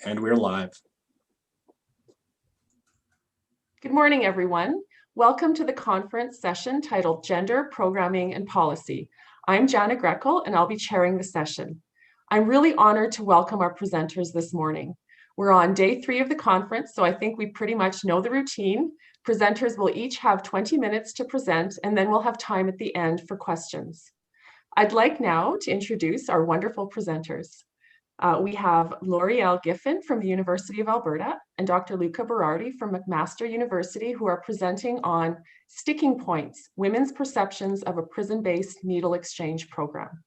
And we're live. Good morning, everyone. Welcome to the conference session titled Gender, Programming, and Policy. I'm Jana Grekel, and I'll be chairing the session. I'm really honored to welcome our presenters this morning. We're on day 3 of the conference, so I think we pretty much know the routine. Presenters will each have 20 minutes to present, and then we'll have time at the end for questions. I'd like now to introduce our wonderful presenters. We have Lorielle Giffin from the University of Alberta and Dr. Luca Berardi from McMaster University, who are presenting on Sticking Points, Women's Perceptions of a Prison-Based Needle Exchange Program.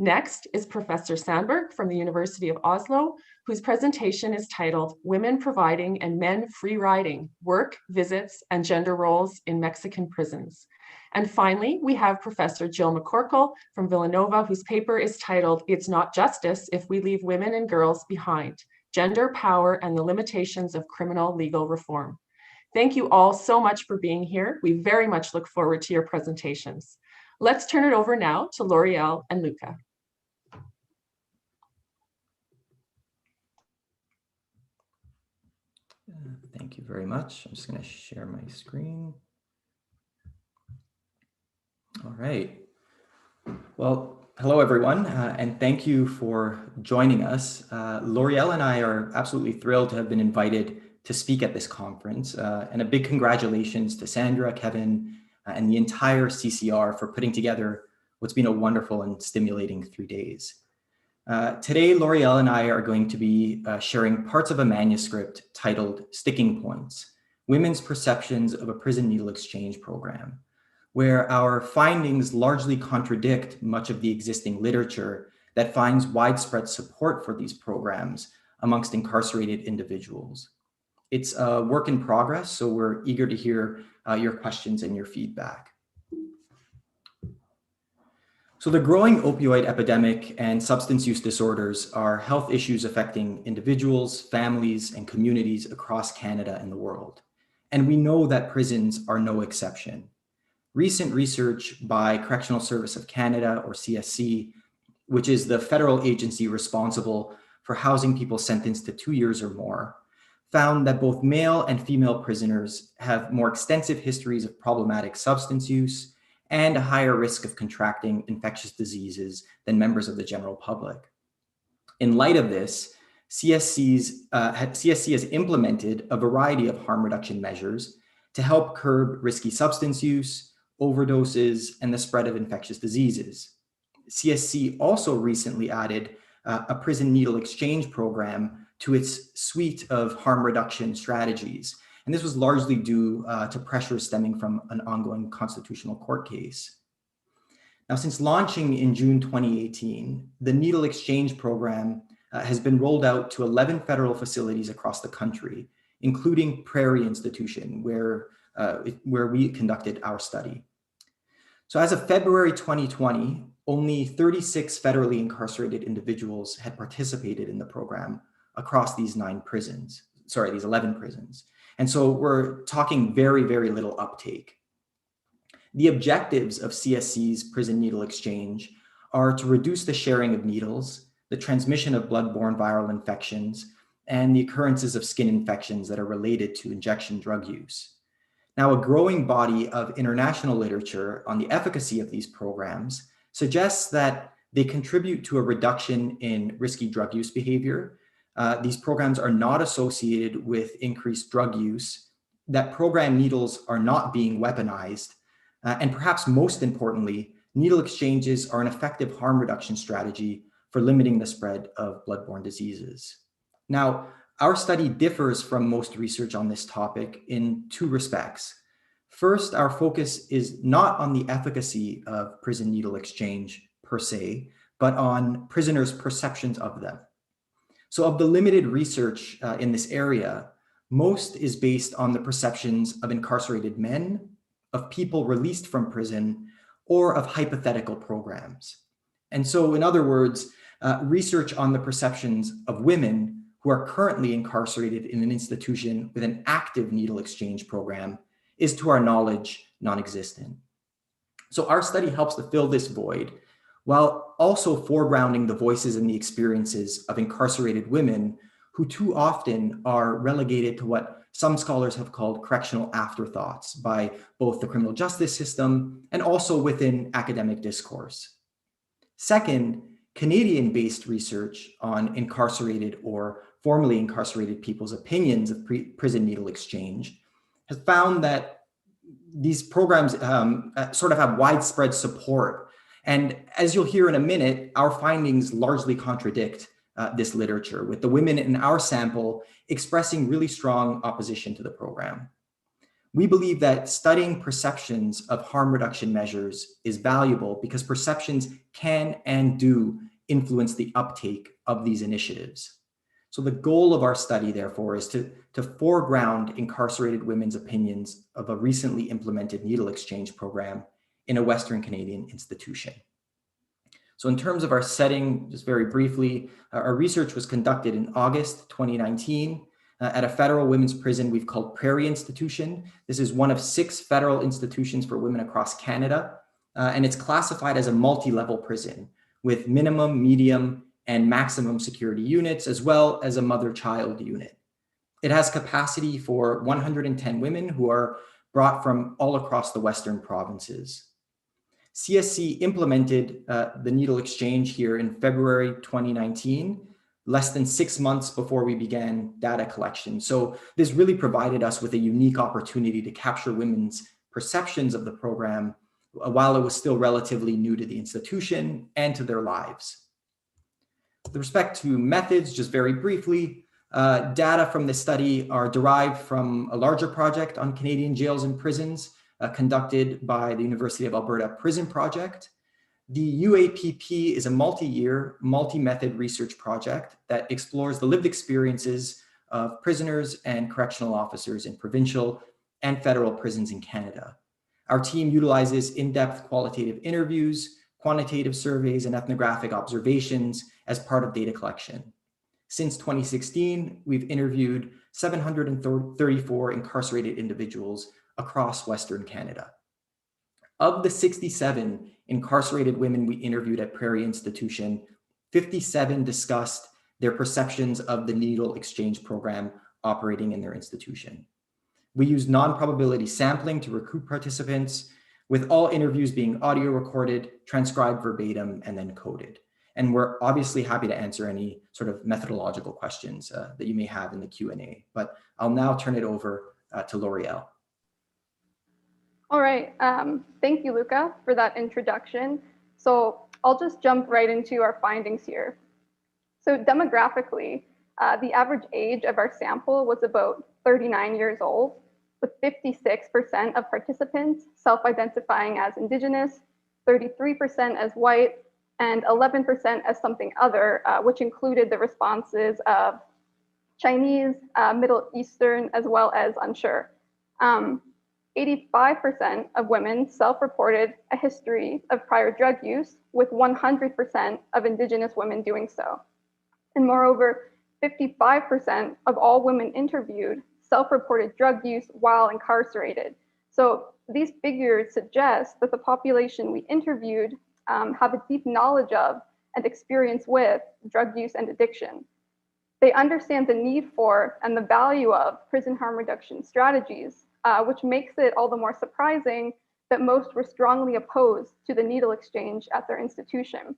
Next is Professor Sandberg from the University of Oslo, whose presentation is titled Women Providing and Men Free Riding, Work, Visits, and Gender Roles in Mexican Prisons. And finally, we have Professor Jill McCorkel from Villanova, whose paper is titled It's Not Justice If We Leave Women and Girls Behind, Gender, Power, and the Limitations of Criminal Legal Reform. Thank you all so much for being here. We very much look forward to your presentations. Let's turn it over now to Lorielle and Luca. Thank you very much. I'm just going to share my screen. All right. Well, hello, everyone, and thank you for joining us. Lorielle and I are absolutely thrilled to have been invited to speak at this conference, and a big congratulations to Sandra, Kevin, and the entire CCR for putting together what's been a wonderful and stimulating 3 days. Today, Lorielle and I are going to be sharing parts of a manuscript titled Sticking Points, Women's Perceptions of a Prison Needle Exchange Program, where our findings largely contradict much of the existing literature that finds widespread support for these programs amongst incarcerated individuals. It's a work in progress, so we're eager to hear your questions and your feedback. So the growing opioid epidemic and substance use disorders are health issues affecting individuals, families, and communities across Canada and the world. And we know that prisons are no exception. Recent research by Correctional Service of Canada, or CSC, which is the federal agency responsible for housing people sentenced to 2 years or more, found that both male and female prisoners have more extensive histories of problematic substance use and a higher risk of contracting infectious diseases than members of the general public. In light of this, CSC has implemented a variety of harm reduction measures to help curb risky substance use, overdoses, and the spread of infectious diseases. CSC also recently added a prison needle exchange program to its suite of harm reduction strategies. And this was largely due to pressure stemming from an ongoing constitutional court case. Now, since launching in June 2018, the needle exchange program has been rolled out to 11 federal facilities across the country, including Prairie Institution, where we conducted our study. So as of February 2020, only 36 federally incarcerated individuals had participated in the program across these 11 prisons. And so we're talking very, very little uptake. The objectives of CSC's prison needle exchange are to reduce the sharing of needles, the transmission of bloodborne viral infections, and the occurrences of skin infections that are related to injection drug use. Now, a growing body of international literature on the efficacy of these programs suggests that they contribute to a reduction in risky drug use behavior. These programs are not associated with increased drug use, that program needles are not being weaponized, and perhaps most importantly, needle exchanges are an effective harm reduction strategy for limiting the spread of bloodborne diseases. Now, our study differs from most research on this topic in 2 respects. First, our focus is not on the efficacy of prison needle exchange per se, but on prisoners' perceptions of them. So of the limited research in this area, most is based on the perceptions of incarcerated men, of people released from prison, or of hypothetical programs. And so in other words, research on the perceptions of women who are currently incarcerated in an institution with an active needle exchange program is, to our knowledge, non-existent. So our study helps to fill this void while also foregrounding the voices and the experiences of incarcerated women who too often are relegated to what some scholars have called correctional afterthoughts by both the criminal justice system and also within academic discourse. Second, Canadian-based research on incarcerated or formerly incarcerated people's opinions of prison needle exchange has found that these programs sort of have widespread support. And as you'll hear in a minute, our findings largely contradict this literature, with the women in our sample expressing really strong opposition to the program. We believe that studying perceptions of harm reduction measures is valuable because perceptions can and do influence the uptake of these initiatives. So the goal of our study, therefore, is to foreground incarcerated women's opinions of a recently implemented needle exchange program in a Western Canadian institution. So in terms of our setting, just very briefly, our research was conducted in August 2019 at a federal women's prison we've called Prairie Institution. This is one of 6 federal institutions for women across Canada, and it's classified as a multi-level prison with minimum, medium, and maximum security units, as well as a mother-child unit. It has capacity for 110 women who are brought from all across the Western provinces. CSC implemented the needle exchange here in February 2019, less than 6 months before we began data collection. So this really provided us with a unique opportunity to capture women's perceptions of the program while it was still relatively new to the institution and to their lives. With respect to methods, just very briefly, data from this study are derived from a larger project on Canadian jails and prisons conducted by the University of Alberta Prison Project. The UAPP is a multi-year, multi-method research project that explores the lived experiences of prisoners and correctional officers in provincial and federal prisons in Canada. Our team utilizes in-depth qualitative interviews, quantitative surveys, and ethnographic observations as part of data collection. Since 2016, we've interviewed 734 incarcerated individuals across Western Canada. Of the 67 incarcerated women we interviewed at Prairie Institution, 57 discussed their perceptions of the needle exchange program operating in their institution. We used non-probability sampling to recruit participants, with all interviews being audio recorded, transcribed verbatim, and then coded. And we're obviously happy to answer any sort of methodological questions that you may have in the Q&A. But I'll now turn it over to Lorielle. All right, thank you, Luca, for that introduction. So I'll just jump right into our findings here. So demographically, the average age of our sample was about 39 years old, with 56% of participants self-identifying as Indigenous, 33% as white, and 11% as something other, which included the responses of Chinese, Middle Eastern, as well as unsure. 85% of women self-reported a history of prior drug use, with 100% of Indigenous women doing so. And moreover, 55% of all women interviewed self-reported drug use while incarcerated. So these figures suggest that the population we interviewed have a deep knowledge of and experience with drug use and addiction. They understand the need for and the value of prison harm reduction strategies, which makes it all the more surprising that most were strongly opposed to the needle exchange at their institution.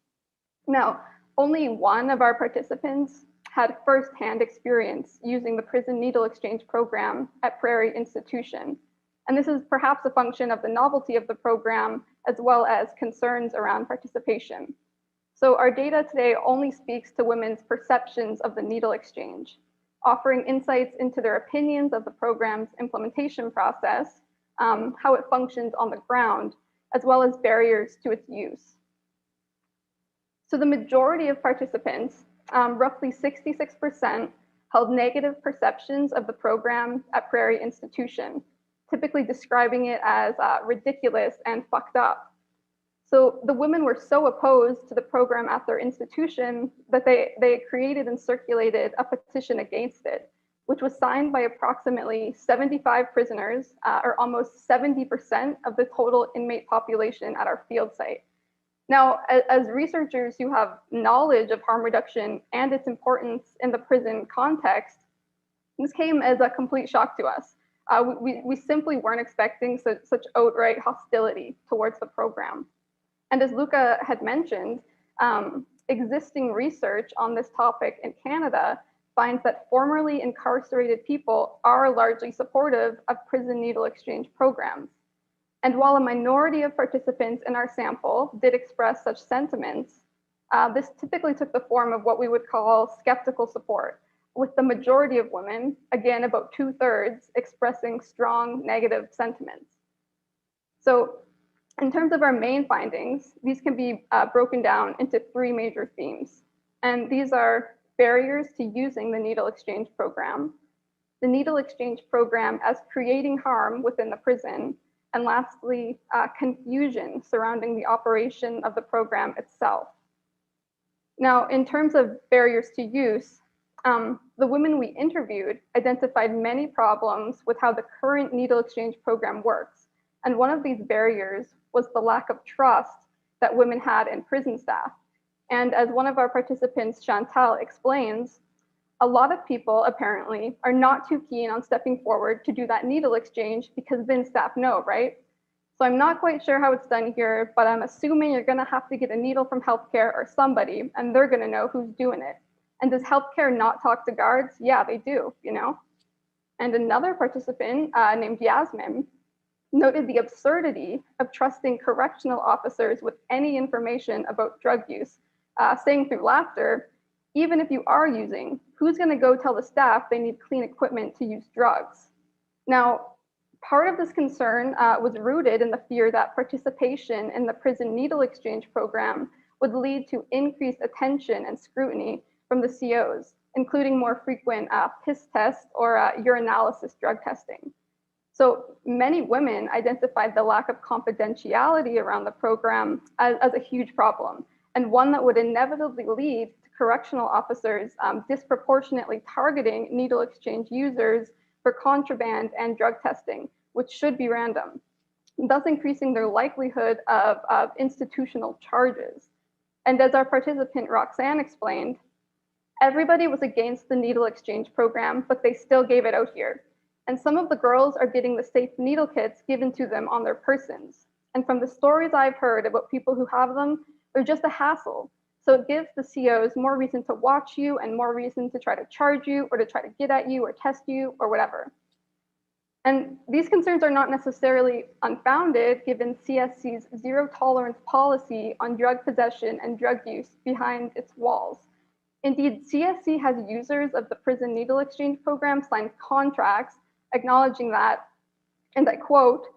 Now, only one of our participants had firsthand experience using the prison needle exchange program at Prairie Institution. And this is perhaps a function of the novelty of the program, as well as concerns around participation. So our data today only speaks to women's perceptions of the needle exchange, offering insights into their opinions of the program's implementation process, how it functions on the ground, as well as barriers to its use. So the majority of participants, roughly 66%, held negative perceptions of the program at Prairie Institution, typically describing it as ridiculous and fucked up. So the women were so opposed to the program at their institution that they created and circulated a petition against it, which was signed by approximately 75 prisoners, or almost 70% of the total inmate population at our field site. Now, as researchers who have knowledge of harm reduction and its importance in the prison context, this came as a complete shock to us. We simply weren't expecting such outright hostility towards the program. And as Luca had mentioned, existing research on this topic in Canada finds that formerly incarcerated people are largely supportive of prison needle exchange programs. And while a minority of participants in our sample did express such sentiments, this typically took the form of what we would call skeptical support, with the majority of women, again about 2/3, expressing strong negative sentiments. So in terms of our main findings, these can be broken down into 3 major themes. And these are barriers to using the needle exchange program, the needle exchange program as creating harm within the prison, and lastly, confusion surrounding the operation of the program itself. Now, in terms of barriers to use, the women we interviewed identified many problems with how the current needle exchange program works. And one of these barriers was the lack of trust that women had in prison staff. And as one of our participants, Chantal, explains, a lot of people apparently are not too keen on stepping forward to do that needle exchange because then staff know, right? So I'm not quite sure how it's done here, but I'm assuming you're gonna have to get a needle from healthcare or somebody, and they're gonna know who's doing it. And does healthcare not talk to guards? Yeah, they do, you know? And another participant named Yasmin noted the absurdity of trusting correctional officers with any information about drug use, saying through laughter, even if you are using, who's gonna go tell the staff they need clean equipment to use drugs? Now, part of this concern was rooted in the fear that participation in the prison needle exchange program would lead to increased attention and scrutiny from the COs, including more frequent piss tests or urinalysis drug testing. So many women identified the lack of confidentiality around the program as a huge problem, and one that would inevitably lead to correctional officers disproportionately targeting needle exchange users for contraband and drug testing, which should be random, thus increasing their likelihood of institutional charges. And as our participant Roxanne explained, everybody was against the needle exchange program, but they still gave it out here. And some of the girls are getting the safe needle kits given to them on their persons. And from the stories I've heard about people who have them, they're just a hassle. So it gives the COs more reason to watch you and more reason to try to charge you or to try to get at you or test you or whatever. And these concerns are not necessarily unfounded given CSC's zero tolerance policy on drug possession and drug use behind its walls. Indeed, CSC has users of the prison needle exchange program sign contracts acknowledging that, and I quote,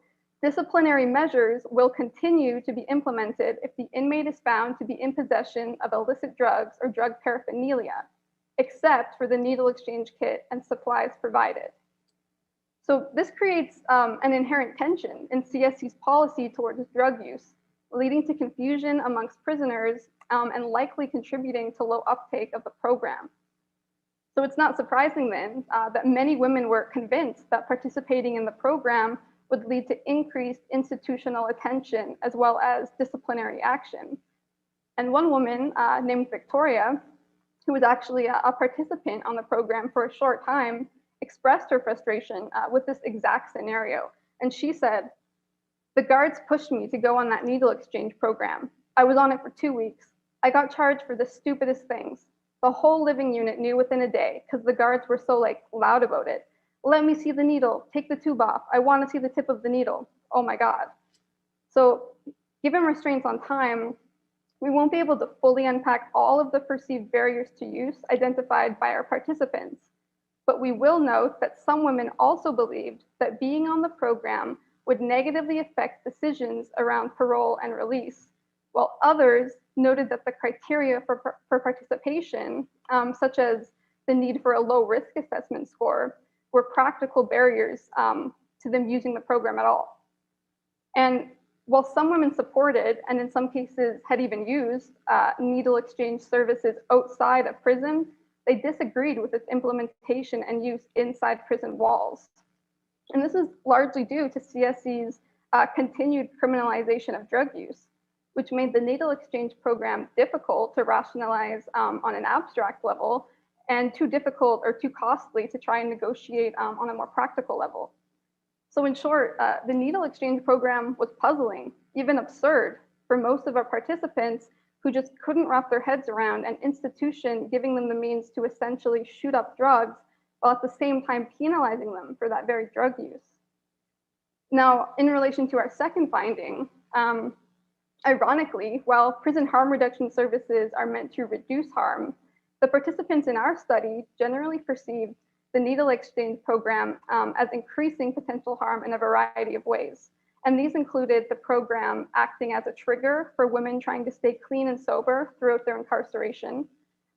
disciplinary measures will continue to be implemented if the inmate is found to be in possession of illicit drugs or drug paraphernalia, except for the needle exchange kit and supplies provided. So this creates an inherent tension in CSC's policy towards drug use, leading to confusion amongst prisoners and likely contributing to low uptake of the program. So it's not surprising then that many women were convinced that participating in the program would lead to increased institutional attention as well as disciplinary action. And one woman named Victoria, who was actually a participant on the program for a short time, expressed her frustration with this exact scenario. And she said, "The guards pushed me to go on that needle exchange program. I was on it for 2 weeks. I got charged for the stupidest things. The whole living unit knew within a day because the guards were so loud about it. Let me see the needle, take the tube off. I want to see the tip of the needle. Oh my God." So given restraints on time, we won't be able to fully unpack all of the perceived barriers to use identified by our participants. But we will note that some women also believed that being on the program would negatively affect decisions around parole and release, while others noted that the criteria for participation, such as the need for a low risk assessment score, were practical barriers to them using the program at all. And while some women supported, and in some cases had even used, needle exchange services outside of prison, they disagreed with its implementation and use inside prison walls. And this is largely due to CSC's continued criminalization of drug use. which made the needle exchange program difficult to rationalize on an abstract level and too difficult or too costly to try and negotiate on a more practical level. So in short, the needle exchange program was puzzling, even absurd for most of our participants who just couldn't wrap their heads around an institution giving them the means to essentially shoot up drugs while at the same time penalizing them for that very drug use. Now, in relation to our second finding, ironically, while prison harm reduction services are meant to reduce harm, the participants in our study generally perceived the needle exchange program as increasing potential harm in a variety of ways. And these included the program acting as a trigger for women trying to stay clean and sober throughout their incarceration,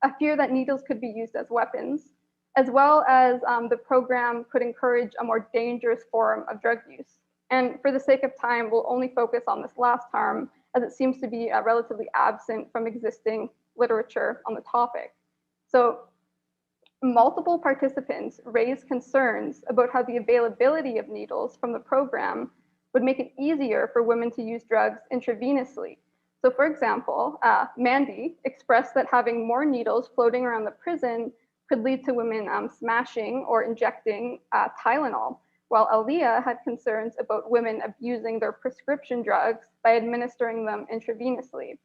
a fear that needles could be used as weapons, as well as the program could encourage a more dangerous form of drug use. And for the sake of time, we'll only focus on this last harm, as it seems to be relatively absent from existing literature on the topic. So multiple participants raised concerns about how the availability of needles from the program would make it easier for women to use drugs intravenously. So for example, Mandy expressed that having more needles floating around the prison could lead to women smashing or injecting Tylenol, while Aaliyah had concerns about women abusing their prescription drugs by administering them intravenously.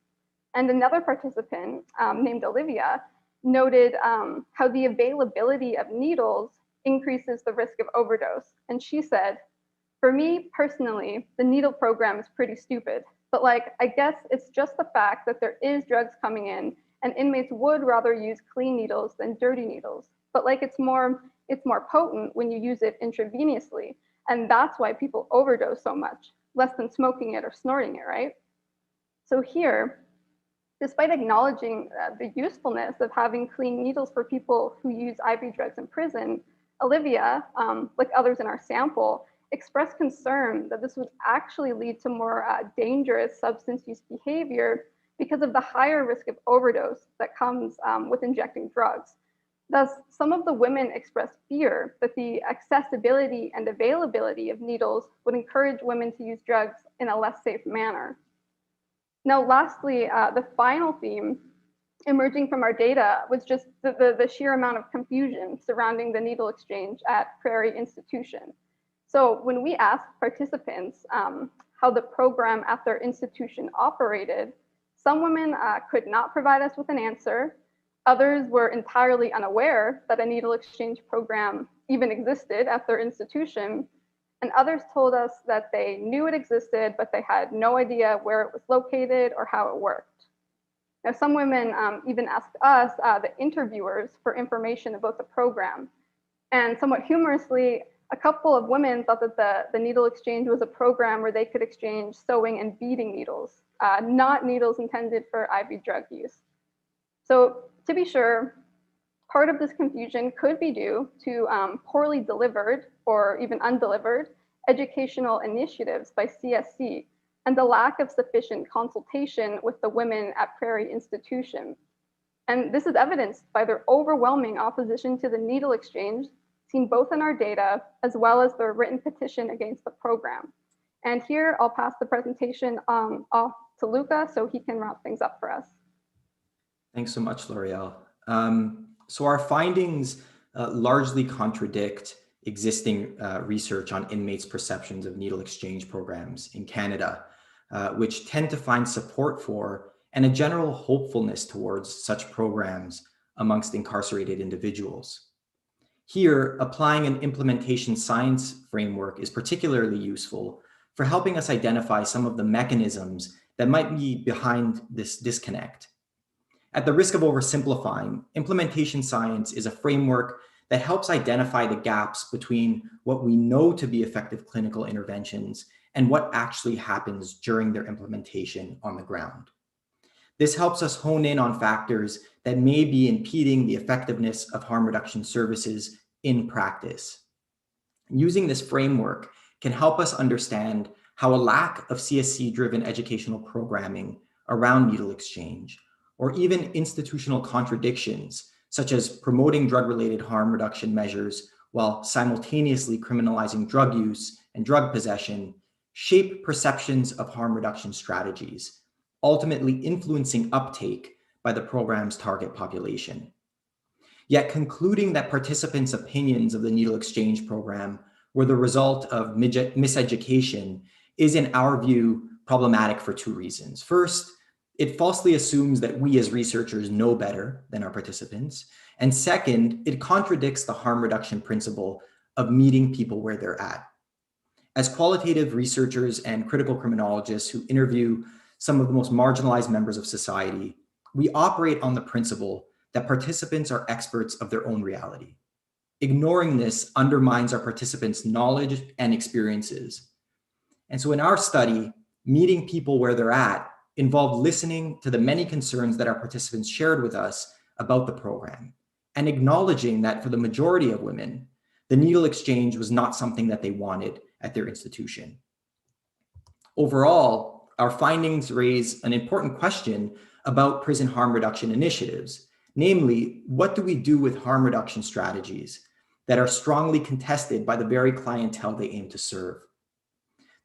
And another participant named Olivia noted how the availability of needles increases the risk of overdose. And she said, "For me personally, the needle program is pretty stupid, but like, I guess it's just the fact that there is drugs coming in and inmates would rather use clean needles than dirty needles. But like, it's more potent when you use it intravenously. And that's why people overdose so much, less than smoking it or snorting it, right?" So here, despite acknowledging the usefulness of having clean needles for people who use IV drugs in prison, Olivia, like others in our sample, expressed concern that this would actually lead to more dangerous substance use behavior because of the higher risk of overdose that comes with injecting drugs. Thus, some of the women expressed fear that the accessibility and availability of needles would encourage women to use drugs in a less safe manner. Now, lastly, the final theme emerging from our data was just the sheer amount of confusion surrounding the needle exchange at Prairie Institution. So when we asked participants how the program at their institution operated, some women could not provide us with an answer. Others were entirely unaware that a needle exchange program even existed at their institution. And others told us that they knew it existed, but they had no idea where it was located or how it worked. Now, some women even asked us, the interviewers, for information about the program. And somewhat humorously, a couple of women thought that the needle exchange was a program where they could exchange sewing and beading needles, not needles intended for IV drug use. So to be sure, part of this confusion could be due to poorly delivered or even undelivered educational initiatives by CSC and the lack of sufficient consultation with the women at Prairie Institution. And this is evidenced by their overwhelming opposition to the needle exchange, seen both in our data as well as their written petition against the program. And here I'll pass the presentation off to Luca so he can wrap things up for us. Thanks so much, Lorielle. So our findings largely contradict existing research on inmates' perceptions of needle exchange programs in Canada, which tend to find support for and a general hopefulness towards such programs amongst incarcerated individuals. Here, applying an implementation science framework is particularly useful for helping us identify some of the mechanisms that might be behind this disconnect. At the risk of oversimplifying, implementation science is a framework that helps identify the gaps between what we know to be effective clinical interventions and what actually happens during their implementation on the ground. This helps us hone in on factors that may be impeding the effectiveness of harm reduction services in practice. Using this framework can help us understand how a lack of CSC-driven educational programming around needle exchange, or even institutional contradictions, such as promoting drug-related harm reduction measures while simultaneously criminalizing drug use and drug possession, shape perceptions of harm reduction strategies ultimately influencing uptake by the program's target population. Yet concluding that participants' opinions of the needle exchange program were the result of miseducation is, in our view, problematic for two reasons. First, it falsely assumes that we as researchers know better than our participants. And second, it contradicts the harm reduction principle of meeting people where they're at. As qualitative researchers and critical criminologists who interview some of the most marginalized members of society, we operate on the principle that participants are experts of their own reality. Ignoring this undermines our participants' knowledge and experiences. And so in our study, meeting people where they're at involved listening to the many concerns that our participants shared with us about the program and acknowledging that for the majority of women, the needle exchange was not something that they wanted at their institution. Overall, our findings raise an important question about prison harm reduction initiatives. Namely, what do we do with harm reduction strategies that are strongly contested by the very clientele they aim to serve?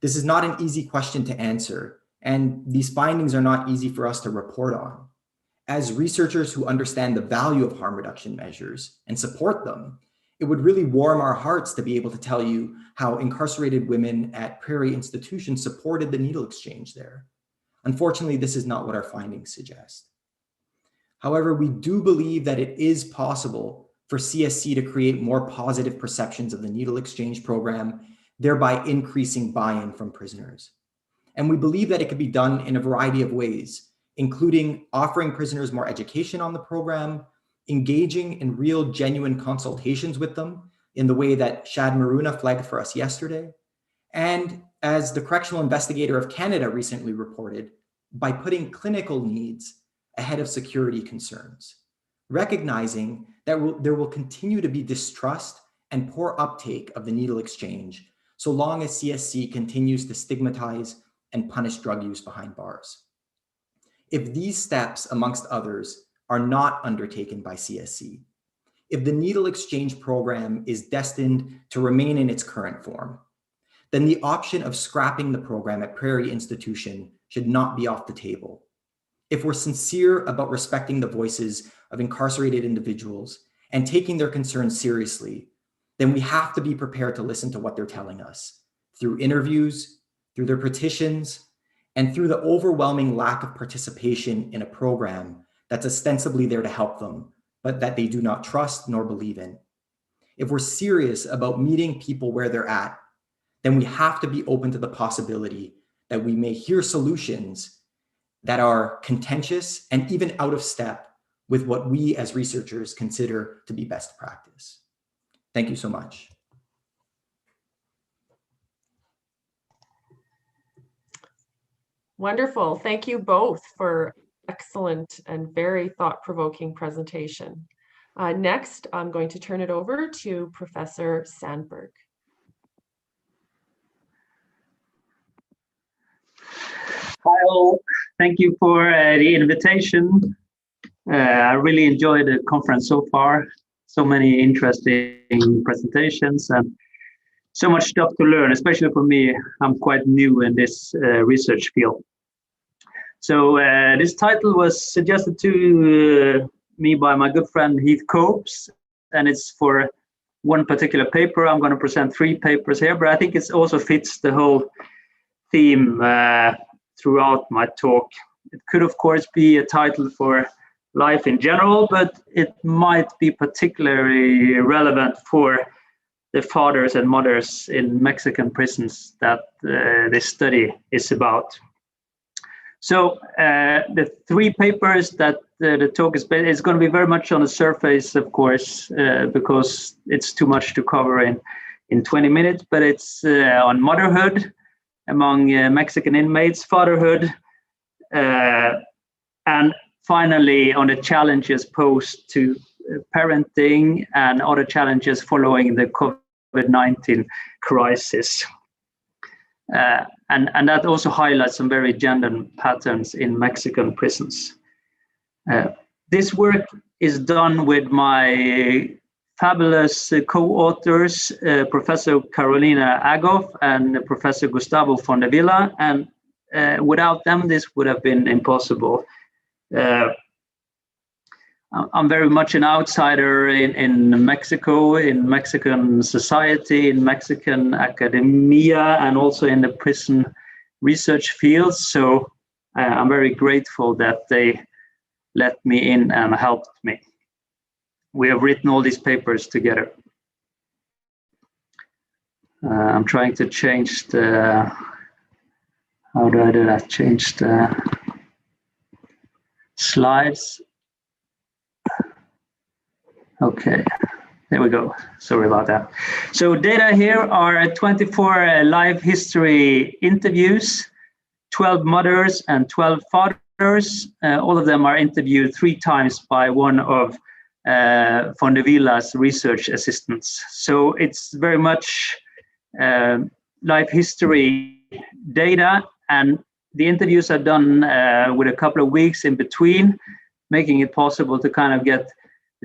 This is not an easy question to answer, and these findings are not easy for us to report on. As researchers who understand the value of harm reduction measures and support them, it would really warm our hearts to be able to tell you how incarcerated women at Prairie institutions supported the needle exchange there. Unfortunately, this is not what our findings suggest. However, we do believe that it is possible for CSC to create more positive perceptions of the needle exchange program, thereby increasing buy-in from prisoners. And we believe that it could be done in a variety of ways, including offering prisoners more education on the program, engaging in real, genuine consultations with them in the way that Shad Maruna flagged for us yesterday, and as the Correctional Investigator of Canada recently reported, by putting clinical needs ahead of security concerns, recognizing that there will continue to be distrust and poor uptake of the needle exchange so long as CSC continues to stigmatize and punish drug use behind bars. If these steps, amongst others, are not undertaken by CSC, if the needle exchange program is destined to remain in its current form, then the option of scrapping the program at Prairie Institution should not be off the table. If we're sincere about respecting the voices of incarcerated individuals and taking their concerns seriously, then we have to be prepared to listen to what they're telling us through interviews, through their petitions, and through the overwhelming lack of participation in a program that's ostensibly there to help them, but that they do not trust nor believe in. If we're serious about meeting people where they're at, then we have to be open to the possibility that we may hear solutions that are contentious and even out of step with what we as researchers consider to be best practice. Thank you so much. Wonderful. Thank you both for excellent and very thought-provoking presentation. Next, I'm going to turn it over to Professor Sandberg. Hi all, thank you for the invitation. I really enjoyed the conference so far. So many interesting presentations and so much stuff to learn, especially for me. I'm quite new in this research field. So this title was suggested to me by my good friend Heath Copes, and it's for one particular paper. I'm going to present 3 papers here, but I think it also fits the whole theme throughout my talk. It could, of course, be a title for life in general, but it might be particularly relevant for the fathers and mothers in Mexican prisons that this study is about. So the 3 papers that the talk is going to be very much on the surface, of course, because it's too much to cover in 20 minutes, but it's on motherhood among Mexican inmates, fatherhood, and finally on the challenges posed to parenting and other challenges following the COVID-19 crisis. And that also highlights some very gendered patterns in Mexican prisons. This work is done with my fabulous co-authors, Professor Carolina Agoff and Professor Gustavo Fondevilla, and without them, this would have been impossible. I'm very much an outsider in Mexico, in Mexican society, in Mexican academia, and also in the prison research field. So I'm very grateful that they let me in and helped me. We have written all these papers together. I'm trying to change the, how do I do that? Change the slides. Okay, there we go. Sorry about that. So data here are 24 life history interviews, 12 mothers and 12 fathers. All of them are interviewed 3 times by one of von der Villa's research assistants. So it's very much life history data, and the interviews are done with a couple of weeks in between, making it possible to kind of get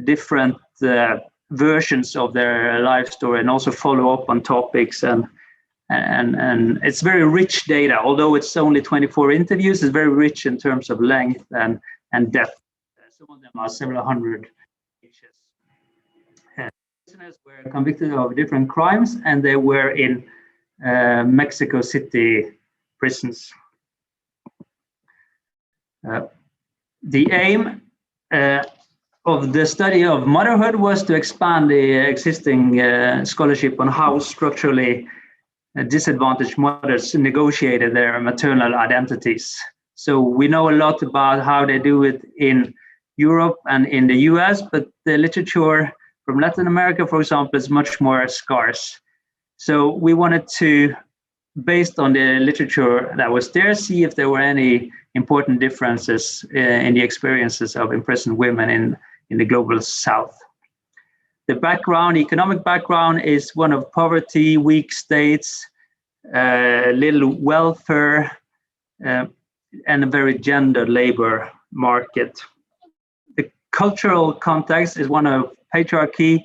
different versions of their life story and also follow up on topics, and it's very rich data. Although it's only 24 interviews, it's very rich in terms of length and depth. Some of them are several hundred pages. Prisoners were convicted of different crimes, and they were in Mexico City prisons. The aim of the study of motherhood was to expand the existing scholarship on how structurally disadvantaged mothers negotiated their maternal identities. So we know a lot about how they do it in Europe and in the US, but the literature from Latin America, for example, is much more scarce. So we wanted to, based on the literature that was there, see if there were any important differences in the experiences of imprisoned women in the global South. The background, economic background, is one of poverty, weak states, little welfare, and a very gendered labor market. The cultural context is one of patriarchy,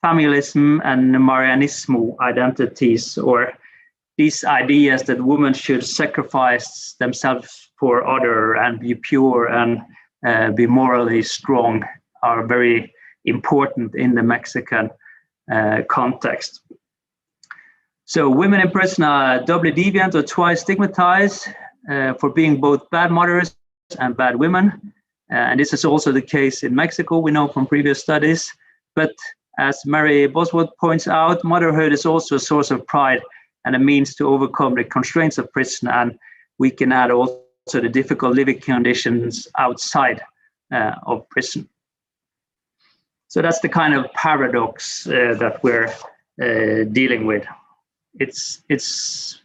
familism, and Marianismo identities, or these ideas that women should sacrifice themselves for other and be pure and be morally strong, are very important in the Mexican context. So women in prison are doubly deviant or twice stigmatized for being both bad mothers and bad women. And this is also the case in Mexico, we know from previous studies. But as Mary Bosworth points out, motherhood is also a source of pride and a means to overcome the constraints of prison. And we can add also the difficult living conditions outside of prison. So that's the kind of paradox that we're dealing with. It's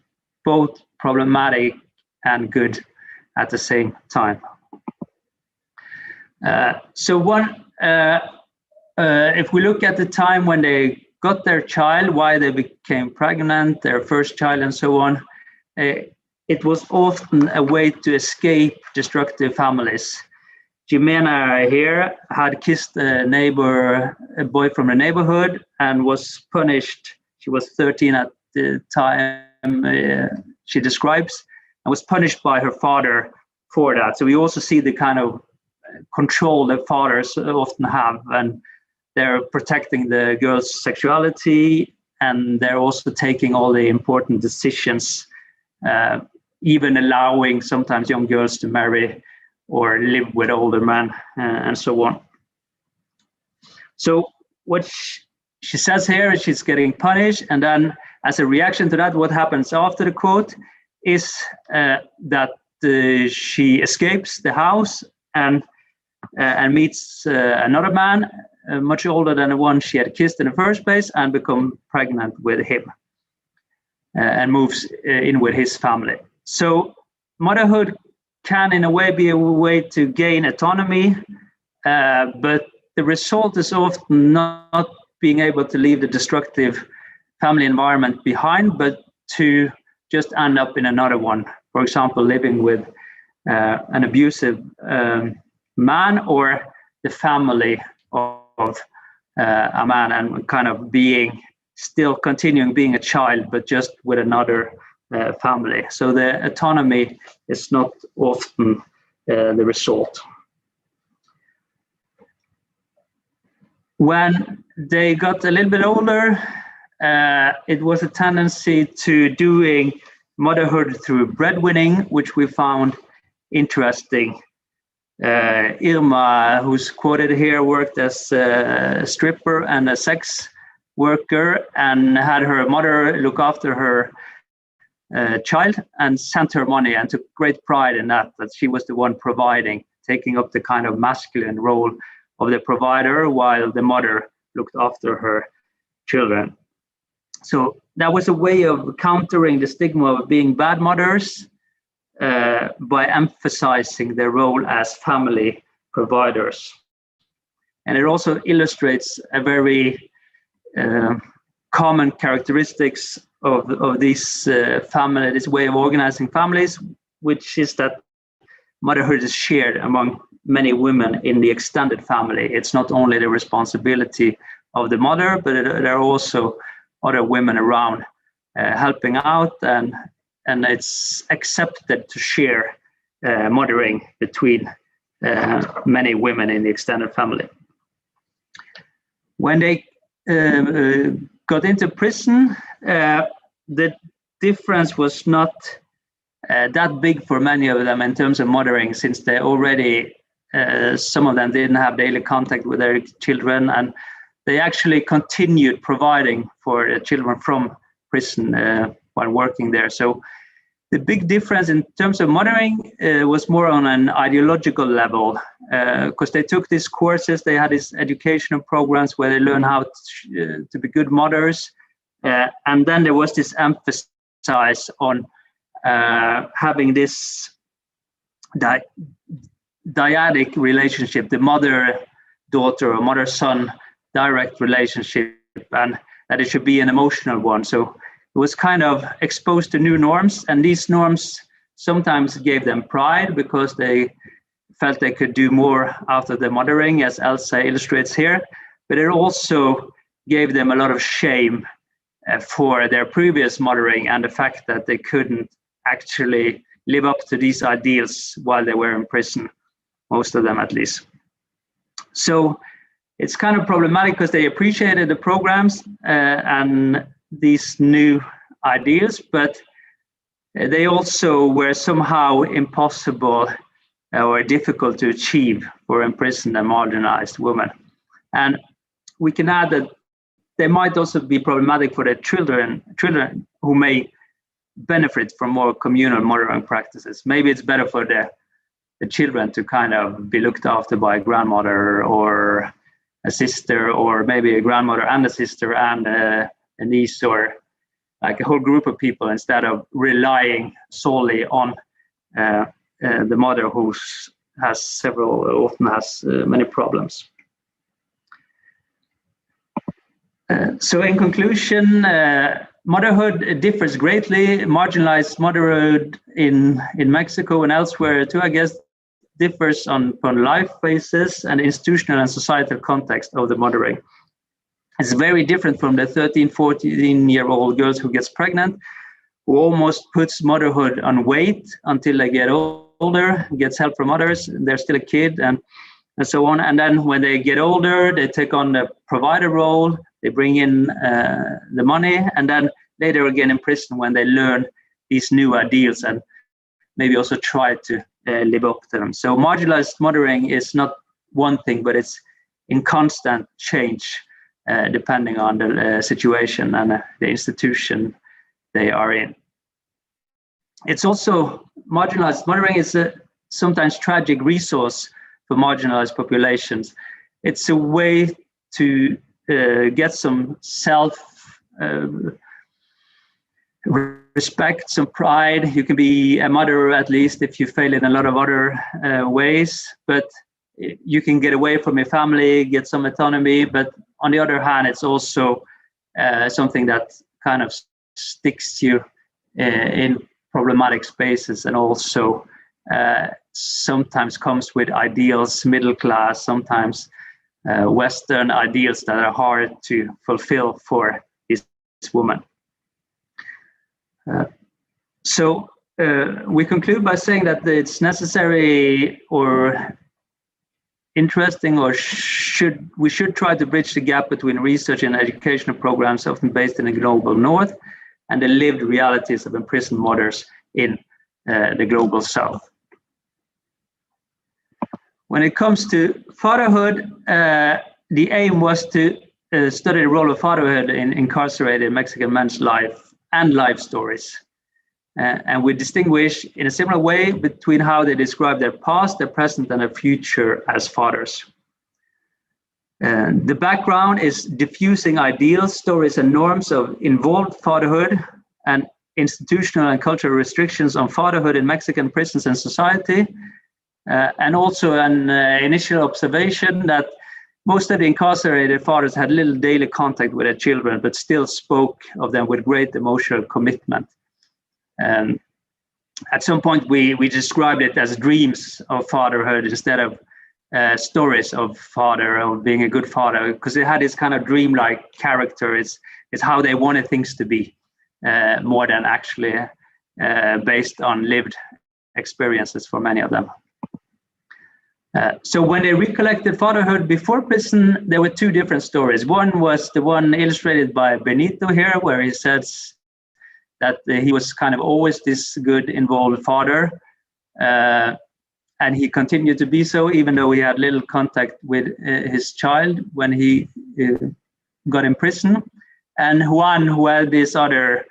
both problematic and good at the same time. If we look at the time when they got their child, why they became pregnant, their first child, and so on, it was often a way to escape destructive families. Jimena here had kissed a boy from the neighborhood, and was punished. She was 13 at the time she describes, and was punished by her father for that. So we also see the kind of control that fathers often have, and they're protecting the girl's sexuality, and they're also taking all the important decisions, even allowing sometimes young girls to marry or live with older men, and so on. So what she says here is she's getting punished, and then as a reaction to that, what happens after the quote is that she escapes the house and meets another man, much older than the one she had kissed in the first place, and becomes pregnant with him, and moves in with his family. So motherhood can in a way be a way to gain autonomy, but the result is often not being able to leave the destructive family environment behind, but to just end up in another one. For example, living with an abusive man, or the family of a man, and kind of still continuing being a child, but just with another family. So the autonomy is not often the result. When they got a little bit older, it was a tendency to doing motherhood through breadwinning, which we found interesting. Irma, who's quoted here, worked as a stripper and a sex worker and had her mother look after her child and sent her money, and took great pride in that she was the one providing, taking up the kind of masculine role of the provider while the mother looked after her children. So that was a way of countering the stigma of being bad mothers by emphasizing their role as family providers. And it also illustrates a very common characteristics of this family, this way of organizing families, which is that motherhood is shared among many women in the extended family. It's not only the responsibility of the mother, but there are also other women around helping out, and it's accepted to share mothering between many women in the extended family. When they got into prison, the difference was not that big for many of them in terms of mothering, since they already, some of them didn't have daily contact with their children, and they actually continued providing for the children from prison while working there. So the big difference in terms of mothering was more on an ideological level, because they took these courses, they had these educational programs where they learn how to be good mothers, and then there was this emphasis on having this dyadic relationship, the mother-daughter or mother-son direct relationship, and that it should be an emotional one. So it was kind of exposed to new norms, and these norms sometimes gave them pride because they felt they could do more after the mothering, as Elsa illustrates here, but it also gave them a lot of shame for their previous mothering and the fact that they couldn't actually live up to these ideals while they were in prison, most of them at least. So it's kind of problematic because they appreciated the programs and these new ideals, but they also were somehow impossible or difficult to achieve for imprisoned and marginalized women. And we can add that they might also be problematic for the children who may benefit from more communal mothering practices. Maybe it's better for the children to kind of be looked after by a grandmother or a sister, or maybe a grandmother and a sister and a niece, or like a whole group of people, instead of relying solely on the mother who often has many problems. So in conclusion, motherhood differs greatly. Marginalized motherhood in Mexico and elsewhere too, I guess, differs on life basis and institutional and societal context of the mothering. It's very different from the 13, 14-year-old girls who gets pregnant, who almost puts motherhood on wait until they get older, gets help from others, they're still a kid, and so on. And then when they get older, they take on the provider role, they bring in the money, and then later again in prison when they learn these new ideals and maybe also try to live up to them. So marginalized mothering is not one thing, but it's in constant change depending on the situation and the institution they are in. It's also, marginalized mothering is a sometimes tragic resource for marginalized populations. It's a way to get some respect, some pride. You can be a mother at least if you fail in a lot of other ways, but you can get away from your family, get some autonomy. But on the other hand, it's also something that kind of sticks you in problematic spaces, and also sometimes comes with ideals, middle class, sometimes Western ideals that are hard to fulfill for this woman. So we conclude by saying that it's necessary or interesting, or we should try to bridge the gap between research and educational programs often based in the global north and the lived realities of imprisoned mothers in the global south. When it comes to fatherhood, the aim was to study the role of fatherhood in incarcerated Mexican men's life and life stories. And we distinguish in a similar way between how they describe their past, their present, and their future as fathers. The background is diffusing ideals, stories, and norms of involved fatherhood and institutional and cultural restrictions on fatherhood in Mexican prisons and society. And also an initial observation that most of the incarcerated fathers had little daily contact with their children, but still spoke of them with great emotional commitment. At some point, we described it as dreams of fatherhood instead of stories of father, or being a good father, because it had this kind of dreamlike character. It's how they wanted things to be, more than actually based on lived experiences for many of them. So when they recollected fatherhood before prison, there were two different stories. One was the one illustrated by Benito here, where he says that he was kind of always this good, involved father. And he continued to be so, even though he had little contact with his child when he got in prison. And Juan, who had this other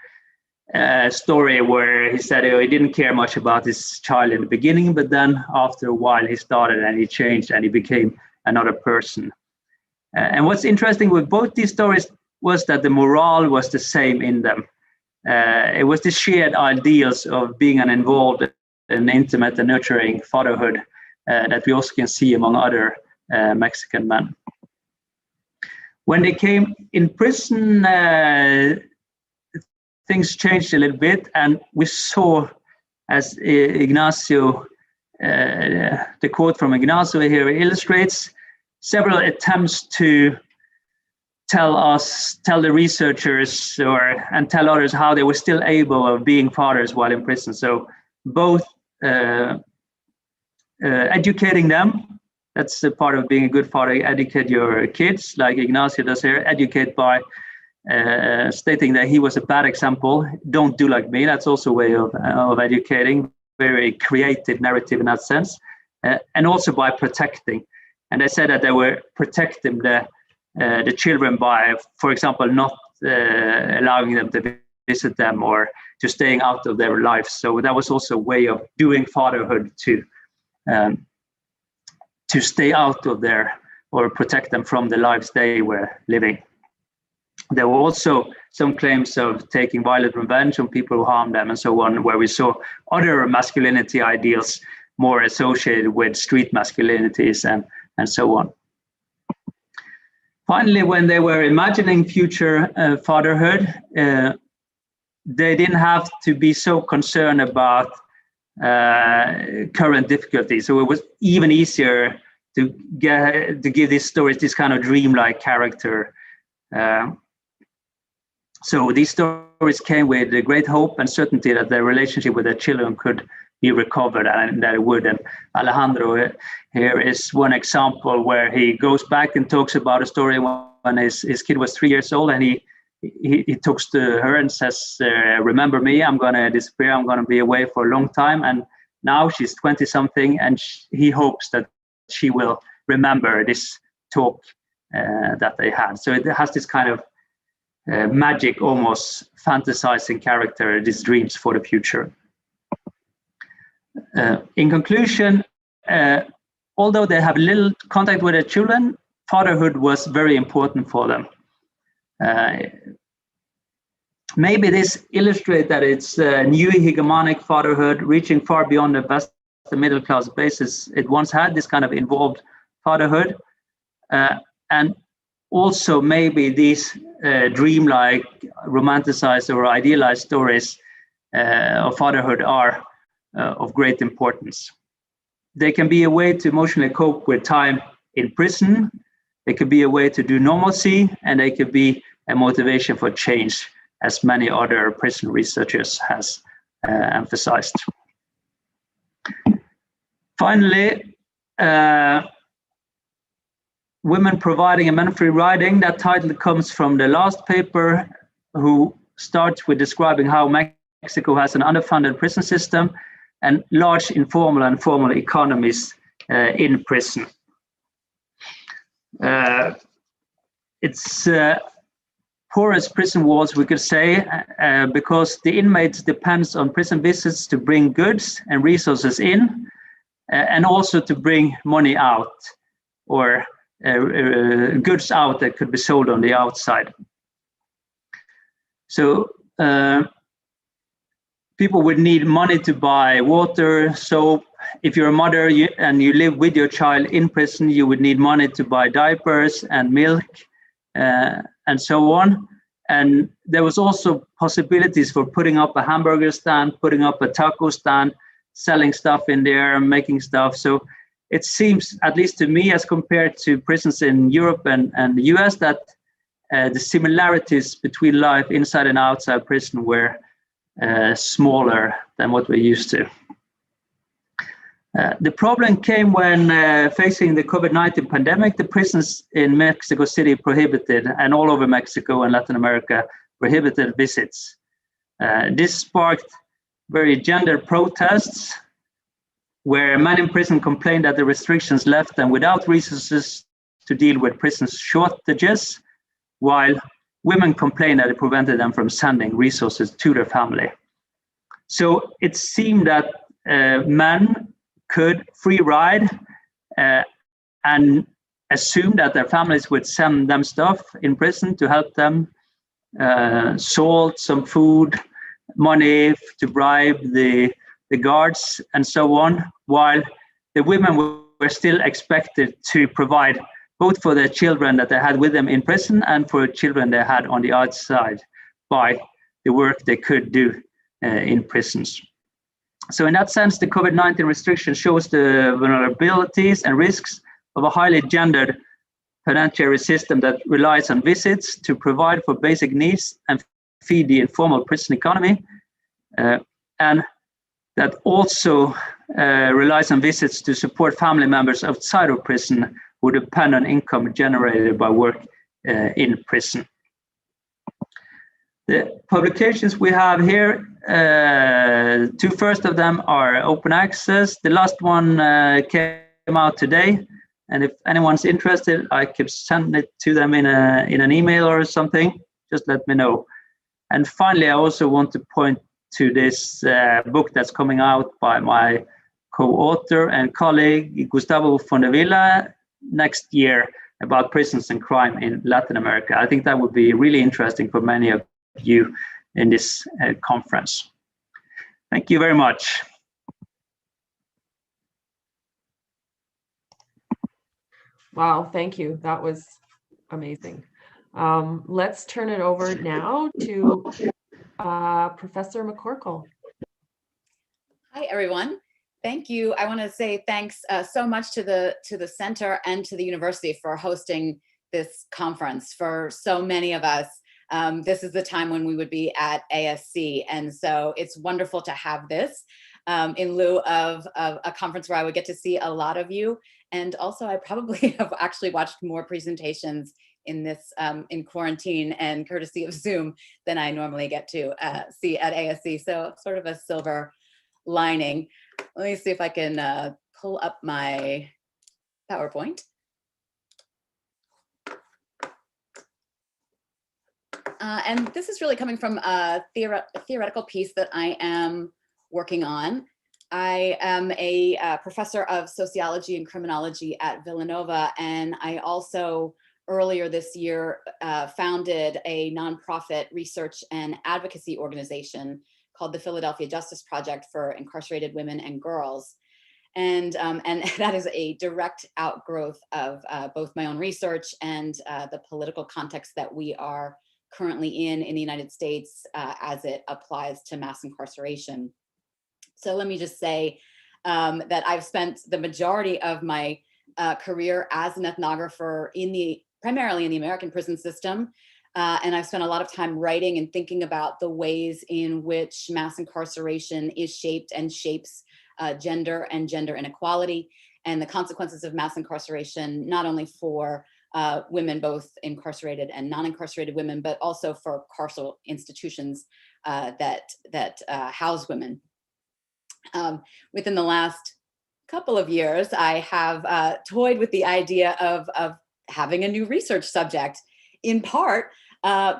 story where he said he didn't care much about his child in the beginning, but then after a while he started and he changed and he became another person. And what's interesting with both these stories was that the morale was the same in them. It was the shared ideals of being an involved and intimate and nurturing fatherhood that we also can see among other Mexican men. When they came in prison, things changed a little bit, and we saw, as Ignacio, the quote from Ignacio here illustrates, several attempts to tell the researchers and tell others how they were still able of being fathers while in prison. So both educating them, that's a part of being a good father, educate your kids, like Ignacio does here, educate by stating that he was a bad example, don't do like me. That's also a way of educating, very creative narrative in that sense, and also by protecting. And they said that they were protecting the children by, for example, not allowing them to visit them or to staying out of their lives. So that was also a way of doing fatherhood to stay out of their, or protect them from the lives they were living. There were also some claims of taking violent revenge on people who harmed them and so on, where we saw other masculinity ideals more associated with street masculinities and so on. Finally, when they were imagining future fatherhood, they didn't have to be so concerned about current difficulties. So it was even easier to give these stories this kind of dreamlike character. So these stories came with a great hope and certainty that their relationship with their children could be recovered, and that it would. And Alejandro here is one example where he goes back and talks about a story when his kid was 3 years old, and he talks to her and says, remember me, I'm going to disappear, I'm going to be away for a long time. And now she's 20 something, and he hopes that she will remember this talk that they had. So it has this kind of magic, almost fantasizing character, these dreams for the future. In conclusion, although they have little contact with their children, fatherhood was very important for them. Maybe this illustrates that it's a new hegemonic fatherhood reaching far beyond the best middle class basis it once had, this kind of involved fatherhood. And also maybe these dreamlike, romanticized or idealized stories of fatherhood are of great importance. They can be a way to emotionally cope with time in prison. They could be a way to do normalcy, and they could be a motivation for change, as many other prison researchers has emphasized. Finally, women providing a man-free riding. That title comes from the last paper, who starts with describing how Mexico has an underfunded prison system and large informal and formal economies in prison. It's porous prison walls, we could say, because the inmates depends on prison visits to bring goods and resources in, and also to bring money out, or goods out that could be sold on the outside. So people would need money to buy water, soap. If you're a mother and you live with your child in prison, you would need money to buy diapers and milk, and so on. And there was also possibilities for putting up a hamburger stand, putting up a taco stand, selling stuff in there, making stuff. So it seems, at least to me, as compared to prisons in Europe and the US, that the similarities between life inside and outside prison were smaller than what we're used to. The problem came when facing the COVID-19 pandemic. The prisons in Mexico City prohibited, and all over Mexico and Latin America, prohibited visits. This sparked very gendered protests, where men in prison complained that the restrictions left them without resources to deal with prison shortages, while women complained that it prevented them from sending resources to their family. So it seemed that men could free ride and assume that their families would send them stuff in prison to help them, salt, some food, money to bribe the guards, and so on, while the women were still expected to provide both for their children that they had with them in prison and for children they had on the outside by the work they could do in prisons. So in that sense, the COVID-19 restriction shows the vulnerabilities and risks of a highly gendered penitentiary system that relies on visits to provide for basic needs and feed the informal prison economy, and that also relies on visits to support family members outside of prison who depend on income generated by work in prison. The publications we have here, two first of them are open access. The last one came out today, and if anyone's interested, I could send it to them in an email or something. Just let me know. And finally, I also want to point to this book that's coming out by my co-author and colleague Gustavo Fondevilla next year about prisons and crime in Latin America. I think that would be really interesting for many of you in this conference. Thank you very much. Wow, thank you. That was amazing. Let's turn it over now to Professor McCorkel. Hi, everyone. Thank you. I want to say thanks so much to the center and to the university for hosting this conference. For so many of us, this is the time when we would be at ASC, and so it's wonderful to have this in lieu of a conference where I would get to see a lot of you. And also, I probably have actually watched more presentations in this in quarantine and courtesy of Zoom than I normally get to see at ASC. So sort of a silver lining. Let me see if I can pull up my PowerPoint. And this is really coming from a theoretical piece that I am working on. I am a professor of sociology and criminology at Villanova, and I also earlier this year founded a nonprofit research and advocacy organization called the Philadelphia Justice Project for Incarcerated Women and Girls. And that is a direct outgrowth of both my own research and the political context that we are currently in the United States as it applies to mass incarceration. So let me just say that I've spent the majority of my career as an ethnographer primarily in the American prison system, And I've spent a lot of time writing and thinking about the ways in which mass incarceration is shaped and shapes gender and gender inequality, and the consequences of mass incarceration, not only for women, both incarcerated and non-incarcerated women, but also for carceral institutions that house women. Within the last couple of years, I have toyed with the idea of having a new research subject, in part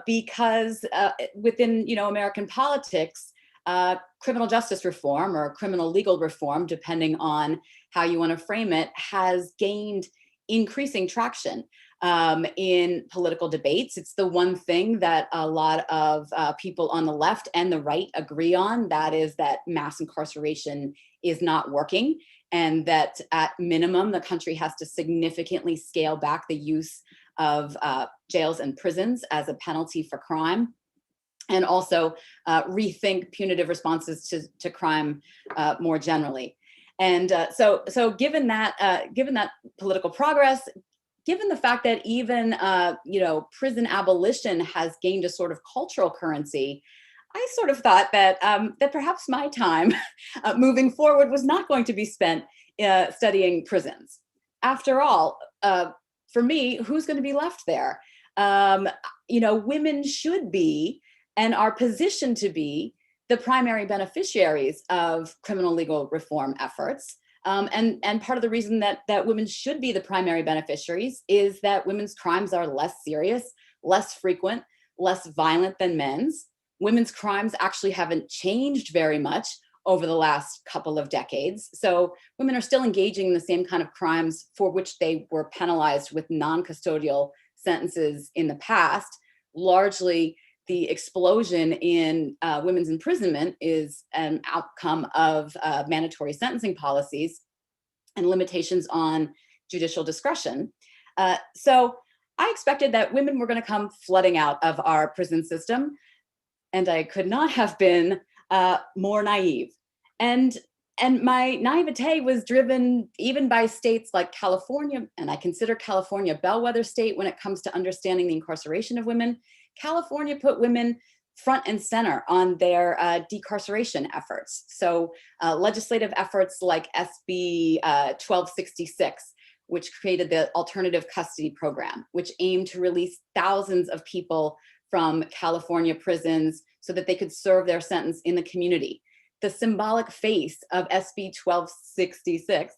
because within American politics, criminal justice reform or criminal legal reform, depending on how you want to frame it, has gained increasing traction in political debates. It's the one thing that a lot of people on the left and the right agree on, that is that mass incarceration is not working, and that at minimum, the country has to significantly scale back the use of jails and prisons as a penalty for crime, and also rethink punitive responses to crime more generally. And so given that political progress, given the fact that even prison abolition has gained a sort of cultural currency, I sort of thought that that perhaps my time moving forward was not going to be spent studying prisons. After all, for me, who's going to be left there? Women should be and are positioned to be the primary beneficiaries of criminal legal reform efforts. And part of the reason that women should be the primary beneficiaries is that women's crimes are less serious, less frequent, less violent than men's. Women's crimes actually haven't changed very much over the last couple of decades. So women are still engaging in the same kind of crimes for which they were penalized with non-custodial sentences in the past. Largely, the explosion in women's imprisonment is an outcome of mandatory sentencing policies and limitations on judicial discretion. So I expected that women were going to come flooding out of our prison system, and I could not have been more naive. And my naivete was driven even by states like California, and I consider California a bellwether state when it comes to understanding the incarceration of women. California put women front and center on their decarceration efforts. So legislative efforts like SB 1266, which created the Alternative Custody Program, which aimed to release thousands of people from California prisons so that they could serve their sentence in the community. The symbolic face of SB 1266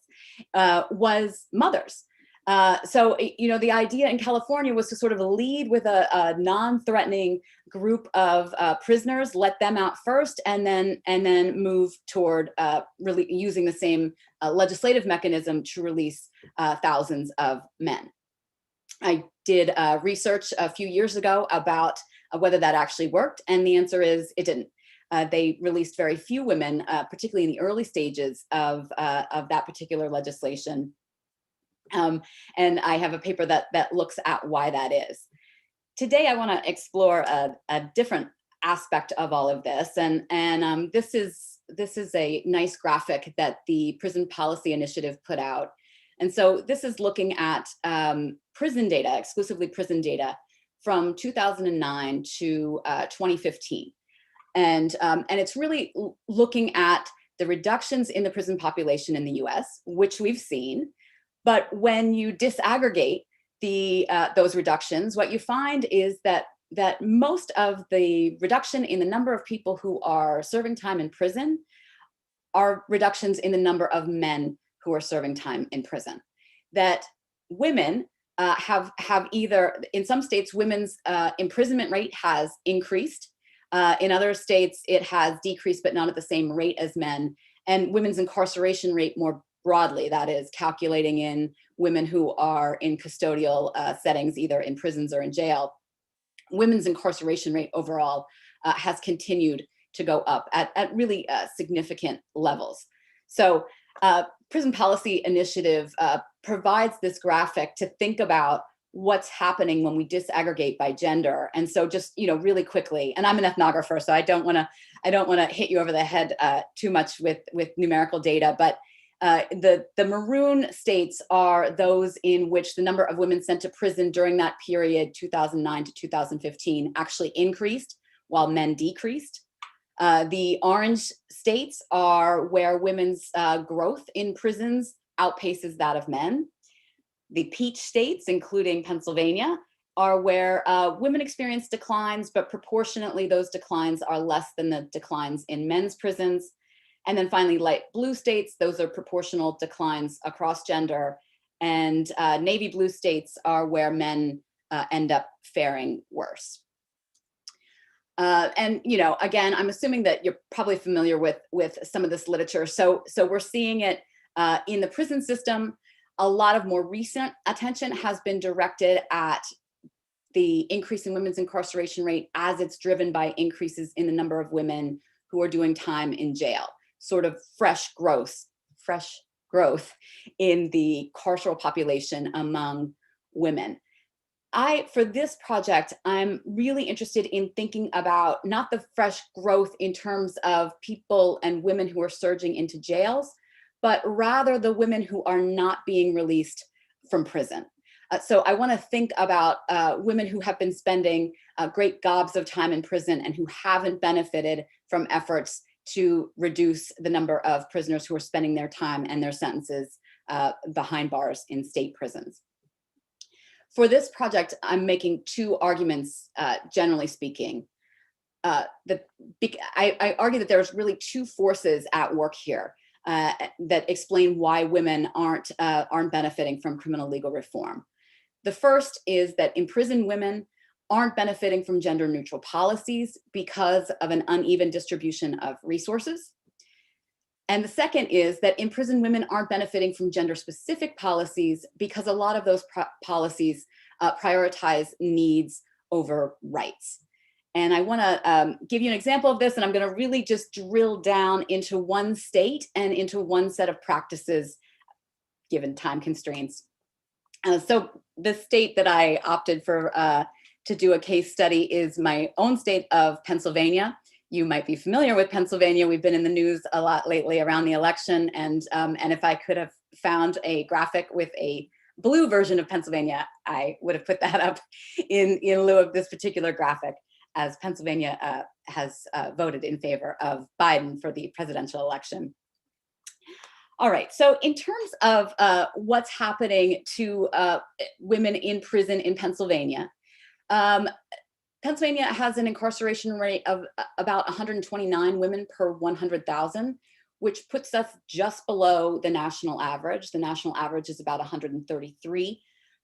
was mothers. So the idea in California was to sort of lead with a non-threatening group of prisoners, let them out first, and then move toward really using the same legislative mechanism to release thousands of men. I did research a few years ago about whether that actually worked, and the answer is it didn't. They released very few women, particularly in the early stages of that particular legislation. And I have a paper that looks at why that is. Today, I want to explore a different aspect of all of this, and this is a nice graphic that the Prison Policy Initiative put out. And so this is looking at prison data, exclusively prison data, from 2009 to 2015, and it's really looking at the reductions in the prison population in the U.S., which we've seen. But when you disaggregate those reductions, what you find is that most of the reduction in the number of people who are serving time in prison are reductions in the number of men who are serving time in prison. That women have either, in some states, women's imprisonment rate has increased. In other states, it has decreased, but not at the same rate as men. And women's incarceration rate more broadly, that is calculating in women who are in custodial settings, either in prisons or in jail, women's incarceration rate overall has continued to go up at really significant levels. So Prison Policy Initiative provides this graphic to think about what's happening when we disaggregate by gender. And so just, really quickly, and I'm an ethnographer, so I don't want to hit you over the head too much with numerical data, but The maroon states are those in which the number of women sent to prison during that period, 2009 to 2015, actually increased while men decreased. The orange states are where women's growth in prisons outpaces that of men. The peach states, including Pennsylvania, are where women experience declines, but proportionately those declines are less than the declines in men's prisons. And then finally, light blue states, those are proportional declines across gender. And navy blue states are where men end up faring worse. And, you know, again, I'm assuming that you're probably familiar with some of this literature. So we're seeing it in the prison system. A lot of more recent attention has been directed at the increase in women's incarceration rate as it's driven by increases in the number of women who are doing time in jail, sort of fresh growth in the carceral population among women. For this project, I'm really interested in thinking about not the fresh growth in terms of people and women who are surging into jails, but rather the women who are not being released from prison. So I want to think about women who have been spending great gobs of time in prison and who haven't benefited from efforts to reduce the number of prisoners who are spending their time and their sentences behind bars in state prisons. For this project, I'm making two arguments, generally speaking. I argue that there's really two forces at work here that explain why women aren't benefiting from criminal legal reform. The first is that imprisoned women aren't benefiting from gender neutral policies because of an uneven distribution of resources. And the second is that imprisoned women aren't benefiting from gender specific policies because a lot of those policies prioritize needs over rights. And I want to give you an example of this, and I'm going to really just drill down into one state and into one set of practices given time constraints. So the state that I opted for to do a case study is my own state of Pennsylvania. You might be familiar with Pennsylvania. We've been in the news a lot lately around the election, and if I could have found a graphic with a blue version of Pennsylvania, I would have put that up in lieu of this particular graphic, as Pennsylvania has voted in favor of Biden for the presidential election. All right, so in terms of what's happening to women in prison in Pennsylvania, Pennsylvania has an incarceration rate of about 129 women per 100,000, which puts us just below the national average. The national average is about 133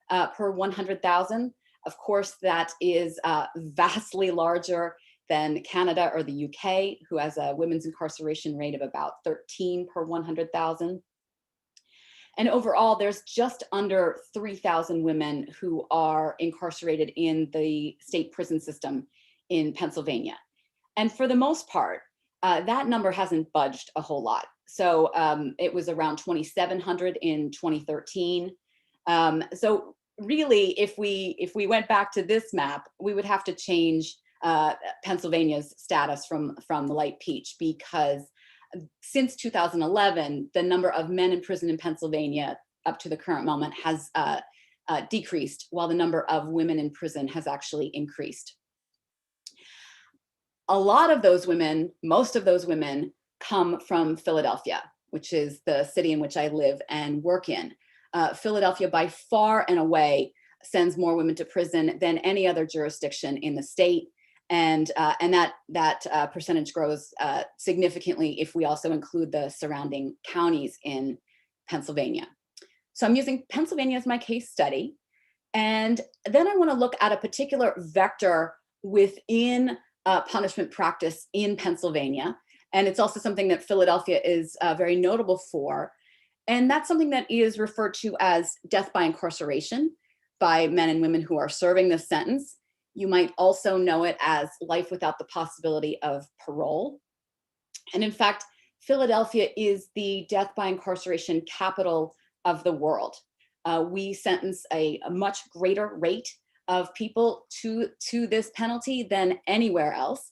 per 100,000. Of course, that is vastly larger than Canada or the UK, who has a women's incarceration rate of about 13 per 100,000. And overall, there's just under 3,000 women who are incarcerated in the state prison system in Pennsylvania. And for the most part, that number hasn't budged a whole lot. So it was around 2,700 in 2013. So really, if we went back to this map, we would have to change Pennsylvania's status from light peach, because since 2011, the number of men in prison in Pennsylvania up to the current moment has decreased, while the number of women in prison has actually increased. A lot of those women, most of those women, come from Philadelphia, which is the city in which I live and work in. Philadelphia, by far and away, sends more women to prison than any other jurisdiction in the state. And that percentage grows significantly if we also include the surrounding counties in Pennsylvania. So I'm using Pennsylvania as my case study. And then I want to look at a particular vector within punishment practice in Pennsylvania. And it's also something that Philadelphia is very notable for. And that's something that is referred to as death by incarceration by men and women who are serving this sentence. You might also know it as life without the possibility of parole. And in fact, Philadelphia is the death by incarceration capital of the world. We sentence a much greater rate of people to this penalty than anywhere else.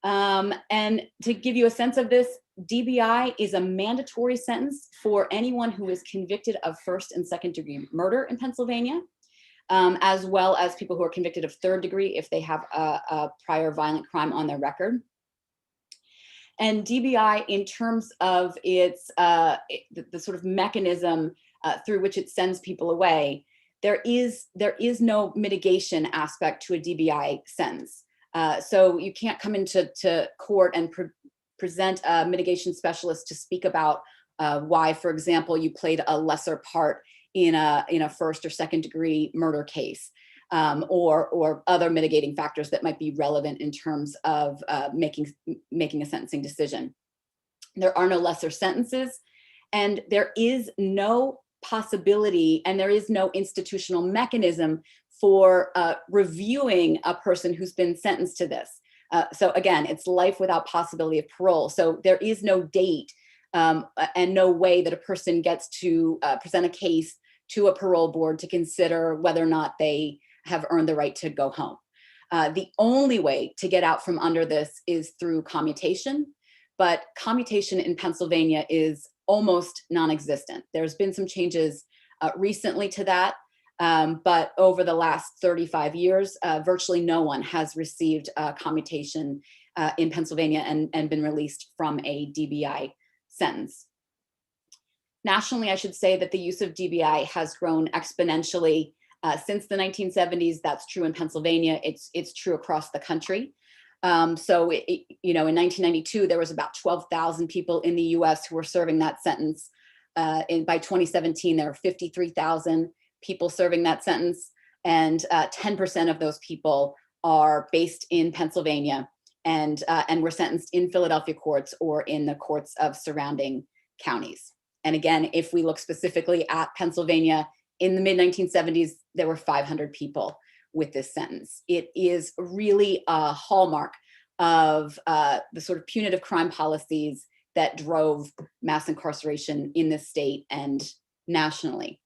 And to give you a sense of this, DBI is a mandatory sentence for anyone who is convicted of first and second degree murder in Pennsylvania, as well as people who are convicted of third degree if they have a prior violent crime on their record. And DBI, in terms of its the sort of mechanism through which it sends people away, there is no mitigation aspect to a DBI sentence. So you can't come into court and present a mitigation specialist to speak about why, for example, you played a lesser part in a first or second degree murder case, or other mitigating factors that might be relevant in terms of making a sentencing decision. There are no lesser sentences, and there is no possibility, and there is no institutional mechanism for reviewing a person who's been sentenced to this. So again, it's life without possibility of parole. So there is no date and no way that a person gets to present a case to a parole board to consider whether or not they have earned the right to go home. The only way to get out from under this is through commutation, but commutation in Pennsylvania is almost non-existent. There's been some changes recently to that, but over the last 35 years, virtually no one has received commutation in Pennsylvania and been released from a DBI sentence. Nationally, I should say that the use of DBI has grown exponentially since the 1970s. That's true in Pennsylvania. It's true across the country. So, in 1992, there was about 12,000 people in the US who were serving that sentence. By 2017, there were 53,000 people serving that sentence. And 10% of those people are based in Pennsylvania and were sentenced in Philadelphia courts or in the courts of surrounding counties. And again, if we look specifically at Pennsylvania, in the mid-1970s, there were 500 people with this sentence. It is really a hallmark of the sort of punitive crime policies that drove mass incarceration in this state and nationally.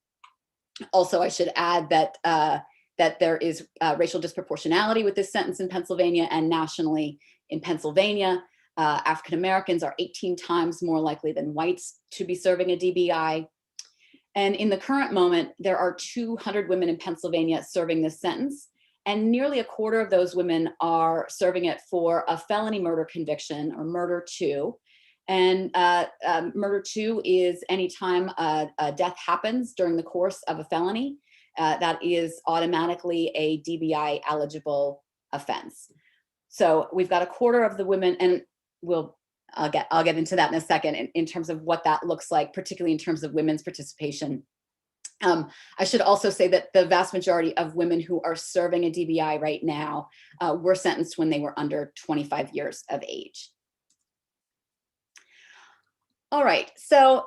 Also, I should add that that there is racial disproportionality with this sentence in Pennsylvania and nationally. In Pennsylvania, African Americans are 18 times more likely than whites to be serving a DBI. And in the current moment, there are 200 women in Pennsylvania serving this sentence, and nearly a quarter of those women are serving it for a felony murder conviction, or murder 2. And murder 2 is anytime a death happens during the course of a felony, that is automatically a DBI eligible offense. So we've got a quarter of the women, and I'll get into that in a second in terms of what that looks like, particularly in terms of women's participation. I should also say that the vast majority of women who are serving a DBI right now were sentenced when they were under 25 years of age. All right, so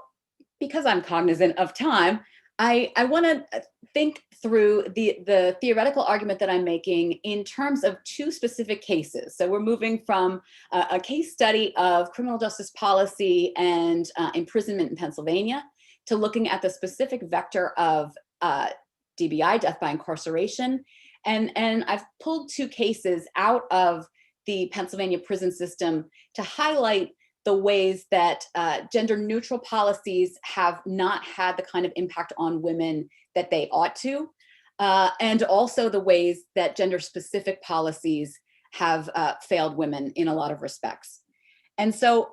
because I'm cognizant of time, I want to think through the theoretical argument that I'm making in terms of two specific cases. So we're moving from a case study of criminal justice policy and imprisonment in Pennsylvania to looking at the specific vector of DBI, death by incarceration. And I've pulled two cases out of the Pennsylvania prison system to highlight the ways that gender neutral policies have not had the kind of impact on women that they ought to, and also the ways that gender specific policies have failed women in a lot of respects. And so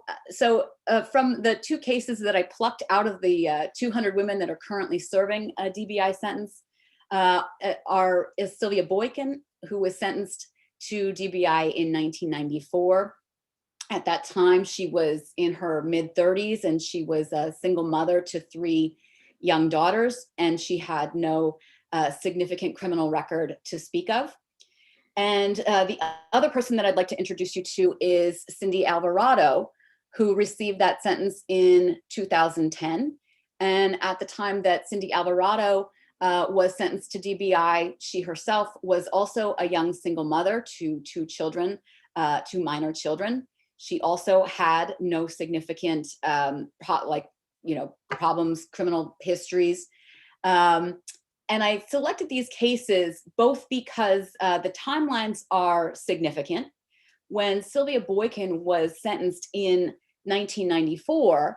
from the two cases that I plucked out of the 200 women that are currently serving a DBI sentence is Sylvia Boykin, who was sentenced to DBI in 1994. At that time, she was in her mid-30s, and she was a single mother to 3 young daughters, and she had no significant criminal record to speak of. And the other person that I'd like to introduce you to is Cindy Alvarado, who received that sentence in 2010. And at the time that Cindy Alvarado was sentenced to DBI, she herself was also a young single mother to 2 children, 2 minor children. She also had no significant problems, criminal histories. And I selected these cases both because the timelines are significant. When Sylvia Boykin was sentenced in 1994,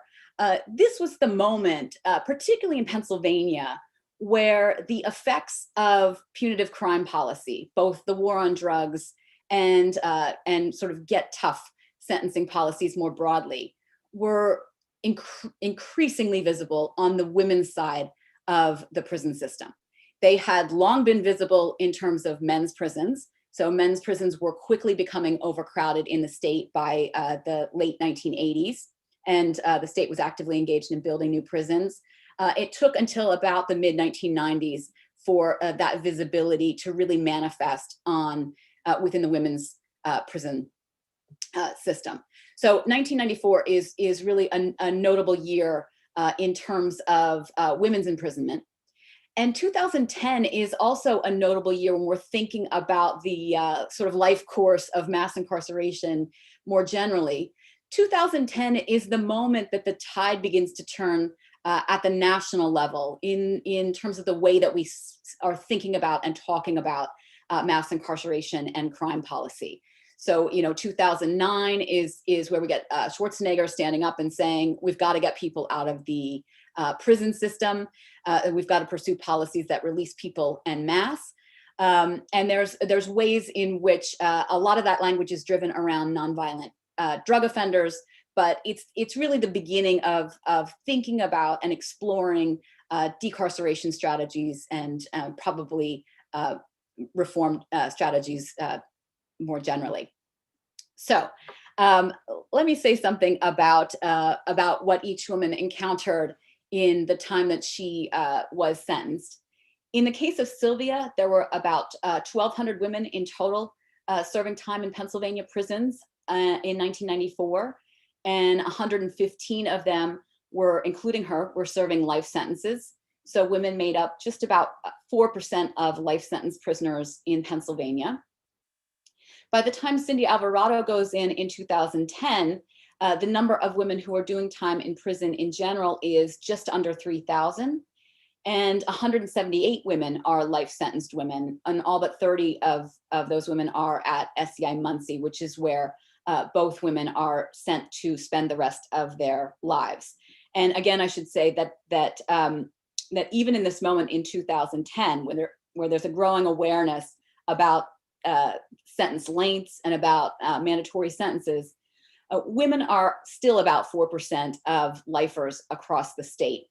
this was the moment, particularly in Pennsylvania, where the effects of punitive crime policy, both the war on drugs and sort of get tough sentencing policies more broadly, were increasingly visible on the women's side of the prison system. They had long been visible in terms of men's prisons. So men's prisons were quickly becoming overcrowded in the state by the late 1980s, and the state was actively engaged in building new prisons. It took until about the mid-1990s for that visibility to really manifest on within the women's prison system. So 1994 is really a notable year in terms of women's imprisonment. And 2010 is also a notable year when we're thinking about the sort of life course of mass incarceration more generally. 2010 is the moment that the tide begins to turn at the national level in terms of the way that we are thinking about and talking about mass incarceration and crime policy. So, 2009 is where we get Schwarzenegger standing up and saying, we've got to get people out of the prison system. We've got to pursue policies that release people en masse. And there's ways in which a lot of that language is driven around nonviolent drug offenders, but it's really the beginning of thinking about and exploring decarceration strategies and probably reform strategies more generally. So let me say something about what each woman encountered in the time that she was sentenced. In the case of Sylvia, there were about 1,200 women in total serving time in Pennsylvania prisons in 1994, and 115 of them were, including her, were serving life sentences. So women made up just about 4% of life sentence prisoners in Pennsylvania. By the time Cindy Alvarado goes in 2010, the number of women who are doing time in prison in general is just under 3,000, and 178 women are life sentenced women, and all but 30 of those women are at SCI Muncie, which is where both women are sent to spend the rest of their lives. And again, I should say that even in this moment in 2010, where there's a growing awareness about sentence lengths and about mandatory sentences, women are still about 4% of lifers across the state.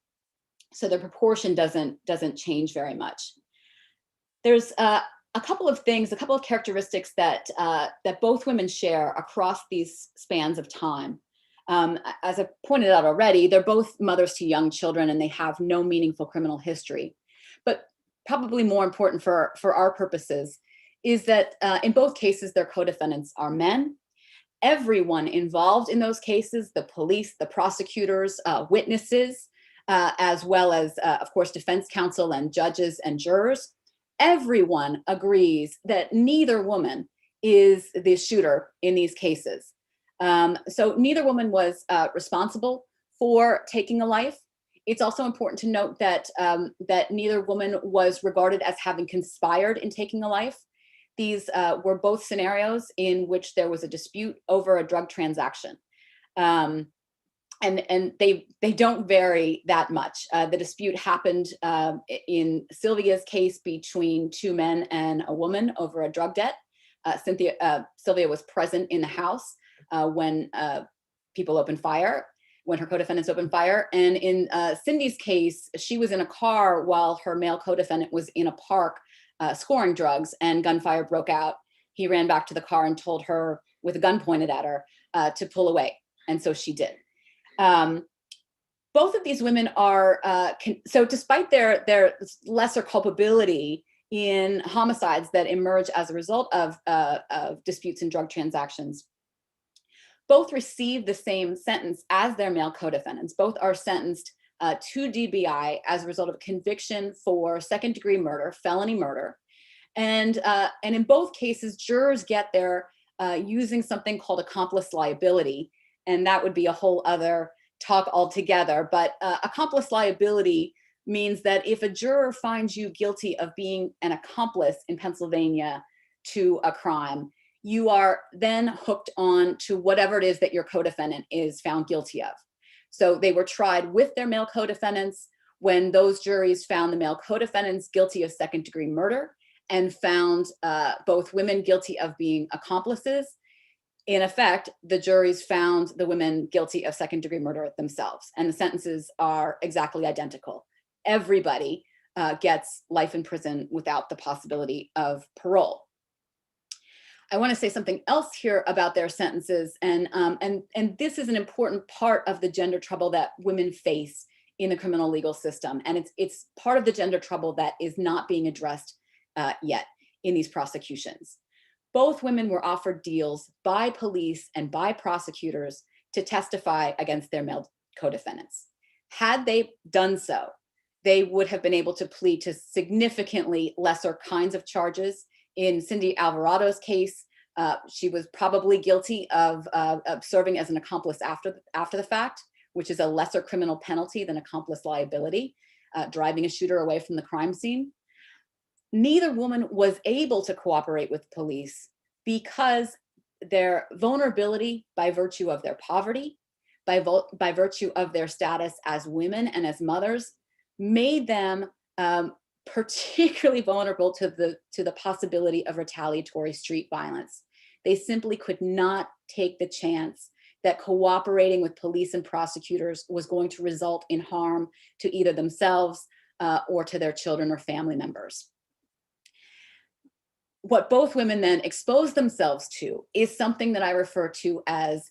So the proportion doesn't change very much. There's a couple of characteristics that both women share across these spans of time. As I pointed out already, they're both mothers to young children and they have no meaningful criminal history. But probably more important for our purposes is that in both cases, their co-defendants are men. Everyone involved in those cases, the police, the prosecutors, witnesses, as well as, of course, defense counsel and judges and jurors, everyone agrees that neither woman is the shooter in these cases. So neither woman was responsible for taking a life. It's also important to note that, that neither woman was regarded as having conspired in taking a life. These were both scenarios in which there was a dispute over a drug transaction. And they don't vary that much. The dispute happened in Sylvia's case between two men and a woman over a drug debt. Sylvia was present in the house when people opened fire, when her co-defendants opened fire. And in Cindy's case, she was in a car while her male co-defendant was in a park scoring drugs, and gunfire broke out. He ran back to the car and told her, with a gun pointed at her, to pull away. And so she did. Both of these women are, so despite their lesser culpability in homicides that emerge as a result of disputes in drug transactions, both receive the same sentence as their male co-defendants. Both are sentenced to DBI as a result of conviction for second-degree murder, felony murder. And in both cases, jurors get there using something called accomplice liability. And that would be a whole other talk altogether. But accomplice liability means that if a juror finds you guilty of being an accomplice in Pennsylvania to a crime, you are then hooked on to whatever it is that your co-defendant is found guilty of. So they were tried with their male co-defendants. When those juries found the male co-defendants guilty of second-degree murder and found both women guilty of being accomplices, in effect, the juries found the women guilty of second-degree murder themselves, and the sentences are exactly identical. Everybody gets life in prison without the possibility of parole. I want to say something else here about their sentences, and this is an important part of the gender trouble that women face in the criminal legal system, and it's part of the gender trouble that is not being addressed yet in these prosecutions. Both women were offered deals by police and by prosecutors to testify against their male co-defendants. Had they done so, they would have been able to plead to significantly lesser kinds of charges. In Cindy Alvarado's case, she was probably guilty of serving as an accomplice after the fact, which is a lesser criminal penalty than accomplice liability, driving a shooter away from the crime scene. Neither woman was able to cooperate with police because their vulnerability by virtue of their poverty, by virtue of their status as women and as mothers, made them particularly vulnerable to the possibility of retaliatory street violence. They simply could not take the chance that cooperating with police and prosecutors was going to result in harm to either themselves or to their children or family members. What both women then exposed themselves to is something that I refer to as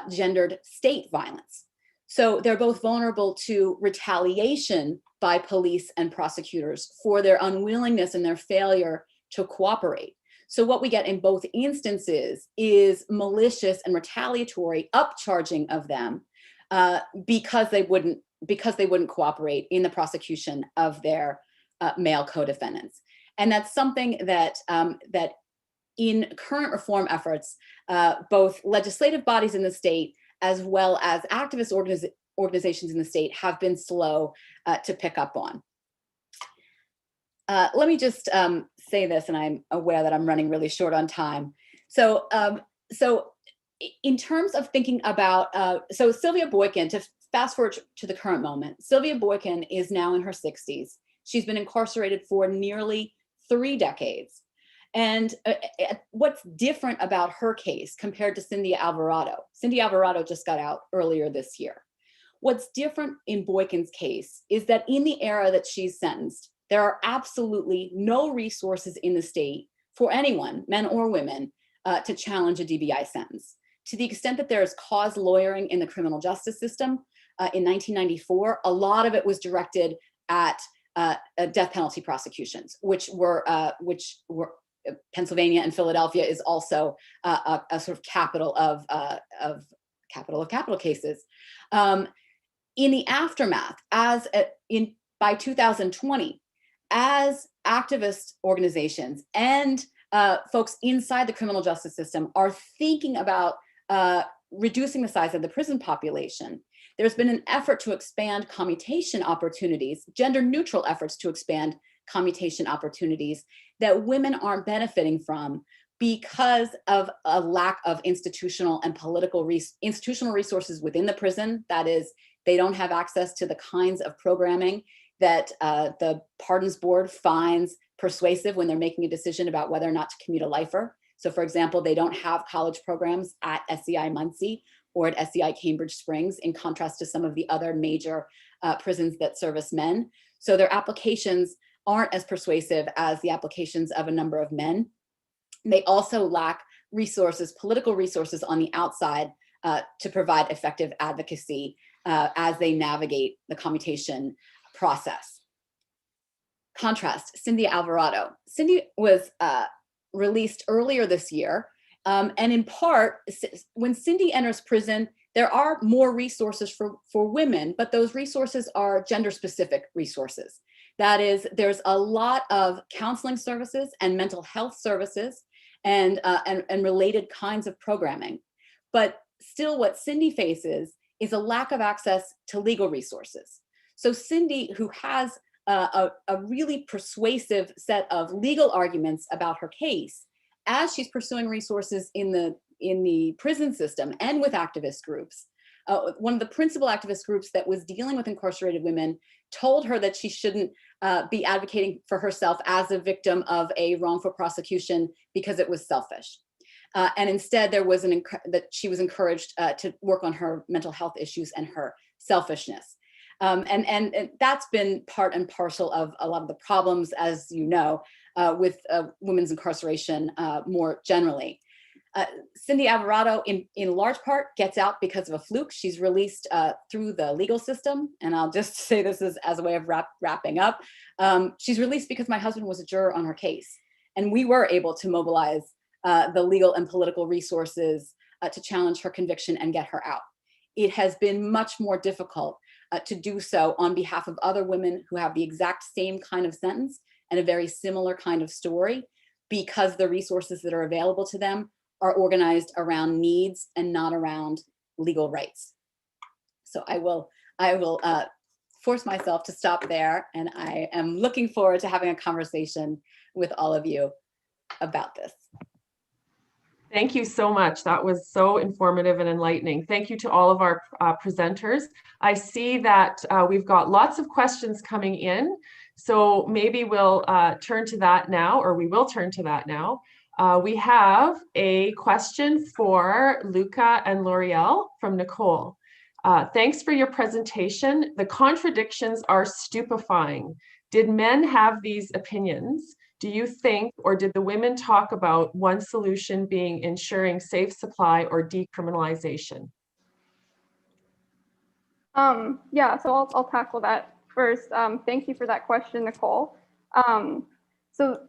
gendered state violence. So they're both vulnerable to retaliation by police and prosecutors for their unwillingness and their failure to cooperate. So what we get in both instances is malicious and retaliatory upcharging of them because they wouldn't cooperate in the prosecution of their male co-defendants. And that's something that that in current reform efforts, both legislative bodies in the state as well as activist organizations in the state have been slow to pick up on. Let me just say this, and I'm aware that I'm running really short on time. So, in terms of thinking about, so Sylvia Boykin, to fast forward to the current moment, Sylvia Boykin is now in her 60s. She's been incarcerated for nearly 3 decades. And what's different about her case compared to Cindy Alvarado? Cindy Alvarado just got out earlier this year. What's different in Boykin's case is that in the era that she's sentenced, there are absolutely no resources in the state for anyone, men or women, to challenge a DBI sentence. To the extent that there is cause lawyering in the criminal justice system, in 1994, a lot of it was directed at death penalty prosecutions, which were Pennsylvania and Philadelphia is also a sort of capital of capital cases. In the aftermath, by 2020, as activist organizations and folks inside the criminal justice system are thinking about reducing the size of the prison population, there's been an effort to expand commutation opportunities, gender neutral efforts to expand commutation opportunities that women aren't benefiting from because of a lack of institutional and political institutional resources within the prison. That is, they don't have access to the kinds of programming that the Pardons Board finds persuasive when they're making a decision about whether or not to commute a lifer. So for example, they don't have college programs at SEI Muncie or at SEI Cambridge Springs, in contrast to some of the other major prisons that service men. So their applications aren't as persuasive as the applications of a number of men. They also lack resources, political resources on the outside to provide effective advocacy as they navigate the commutation process. Contrast, Cindy Alvarado. Cindy was released earlier this year. And in part, when Cindy enters prison, there are more resources for women, but those resources are gender-specific resources. That is, there's a lot of counseling services and mental health services and related kinds of programming. But still, what Cindy faces is a lack of access to legal resources. So Cindy, who has a really persuasive set of legal arguments about her case, as she's pursuing resources in the prison system and with activist groups. One of the principal activist groups that was dealing with incarcerated women told her that she shouldn't be advocating for herself as a victim of a wrongful prosecution because it was selfish. And instead, there was that she was encouraged to work on her mental health issues and her selfishness. And that's been part and parcel of a lot of the problems, as you know, with women's incarceration more generally. Cindy Alvarado, in large part, gets out because of a fluke. She's released through the legal system. And I'll just say this as a way of wrapping up. She's released because my husband was a juror on her case. And we were able to mobilize the legal and political resources to challenge her conviction and get her out. It has been much more difficult to do so on behalf of other women who have the exact same kind of sentence and a very similar kind of story, because the resources that are available to them are organized around needs and not around legal rights. So I will force myself to stop there, and I am looking forward to having a conversation with all of you about this. Thank you so much. That was so informative and enlightening. Thank you to all of our presenters. I see that we've got lots of questions coming in, so maybe we'll turn to that now, or we will turn to that now. We have a question for Luca and Lorielle from Nicole. Thanks for your presentation. The contradictions are stupefying. Did men have these opinions? Do you think, or did the women talk about one solution being ensuring safe supply or decriminalization? Yeah, so I'll tackle that first. Thank you for that question, Nicole. So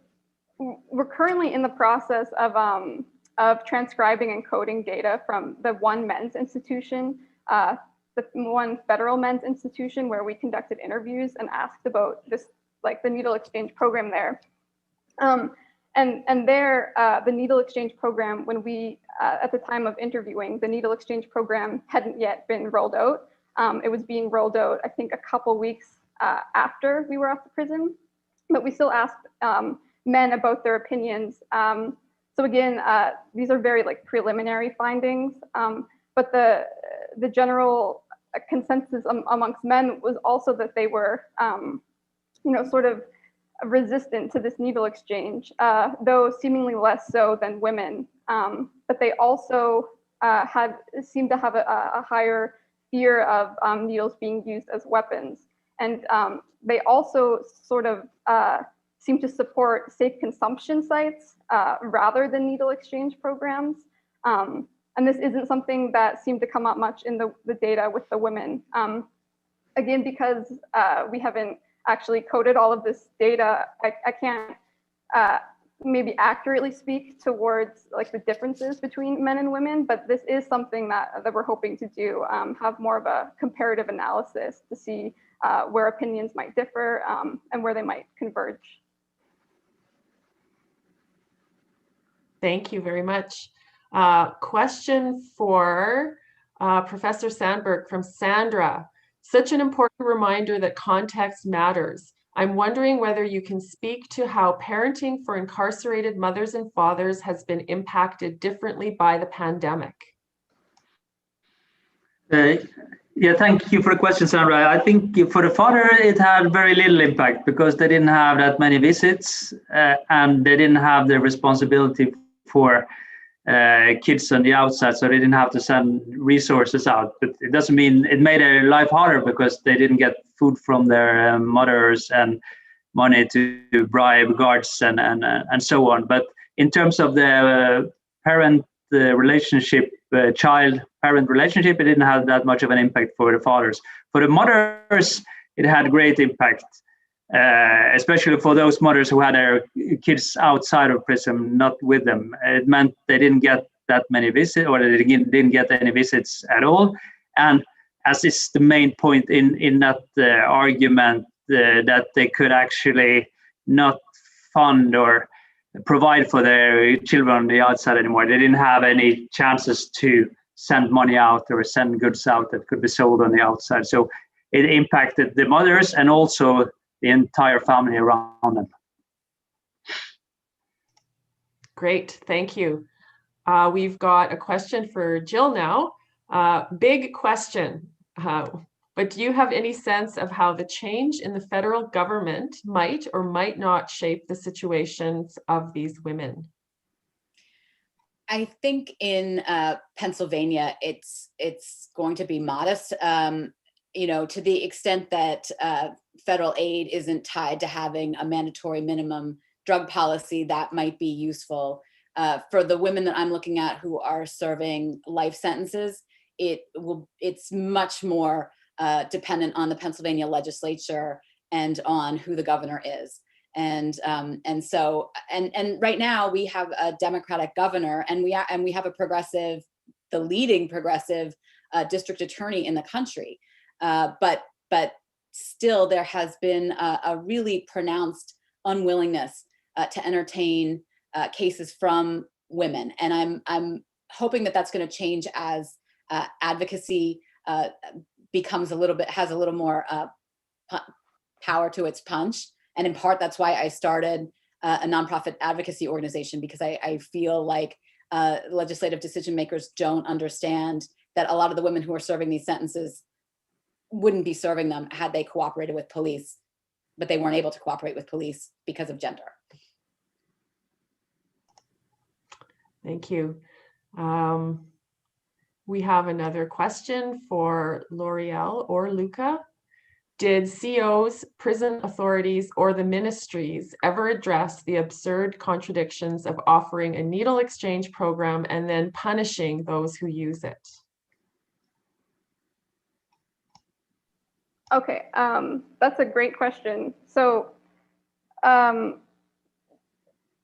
we're currently in the process of transcribing and coding data from the one men's institution, the one federal men's institution, where we conducted interviews and asked about this, like the needle exchange program there. And there, the needle exchange program, when we, at the time of interviewing, the needle exchange program hadn't yet been rolled out. It was being rolled out, I think, a couple weeks after we were off to prison, but we still asked men about their opinions. So again, these are very preliminary findings, but the general consensus amongst men was also that they were, sort of resistant to this needle exchange, though seemingly less so than women. But they also seemed to have a higher fear of needles being used as weapons. And they also sort of seem to support safe consumption sites rather than needle exchange programs. And this isn't something that seemed to come up much in the data with the women. Again, because we haven't actually coded all of this data, I can't maybe accurately speak towards the differences between men and women, but this is something that we're hoping to do, have more of a comparative analysis to see where opinions might differ and where they might converge. Thank you very much. Question for Professor Sandberg from Sandra. Such an important reminder that context matters. I'm wondering whether you can speak to how parenting for incarcerated mothers and fathers has been impacted differently by the pandemic. Yeah, thank you for the question, Sandra. I think for the father, it had very little impact because they didn't have that many visits and they didn't have the responsibility for kids on the outside, so they didn't have to send resources out. But it doesn't mean it made their life harder because they didn't get food from their mothers and money to bribe guards and so on. But in terms of the parent relationship, child-parent relationship, it didn't have that much of an impact for the fathers. For the mothers, it had great impact. Especially for those mothers who had their kids outside of prison, not with them. It meant they didn't get that many visits, or they didn't get any visits at all. And as is the main point in that argument, that they could actually not fund or provide for their children on the outside anymore. They didn't have any chances to send money out or send goods out that could be sold on the outside. So it impacted the mothers and also the entire family around them. Great, thank you. We've got a question for Jill now. Big question, but do you have any sense of how the change in the federal government might or might not shape the situations of these women? I think in Pennsylvania, it's going to be modest. You know, to the extent that federal aid isn't tied to having a mandatory minimum drug policy, that might be useful. For the women that I'm looking at who are serving life sentences, it's much more dependent on the Pennsylvania legislature and on who the governor is. And so right now we have a Democratic governor, and we have a progressive, the leading progressive district attorney in the country. But still, there has been a really pronounced unwillingness to entertain cases from women, and I'm hoping that that's going to change as advocacy becomes has a little more power to its punch. And in part, that's why I started a nonprofit advocacy organization, because I feel like legislative decision makers don't understand that a lot of the women who are serving these sentences wouldn't be serving them had they cooperated with police, but they weren't able to cooperate with police because of gender. Thank you. We have another question for Lorielle or Luca. Did COs, prison authorities, or the ministries ever address the absurd contradictions of offering a needle exchange program and then punishing those who use it? Okay, that's a great question. So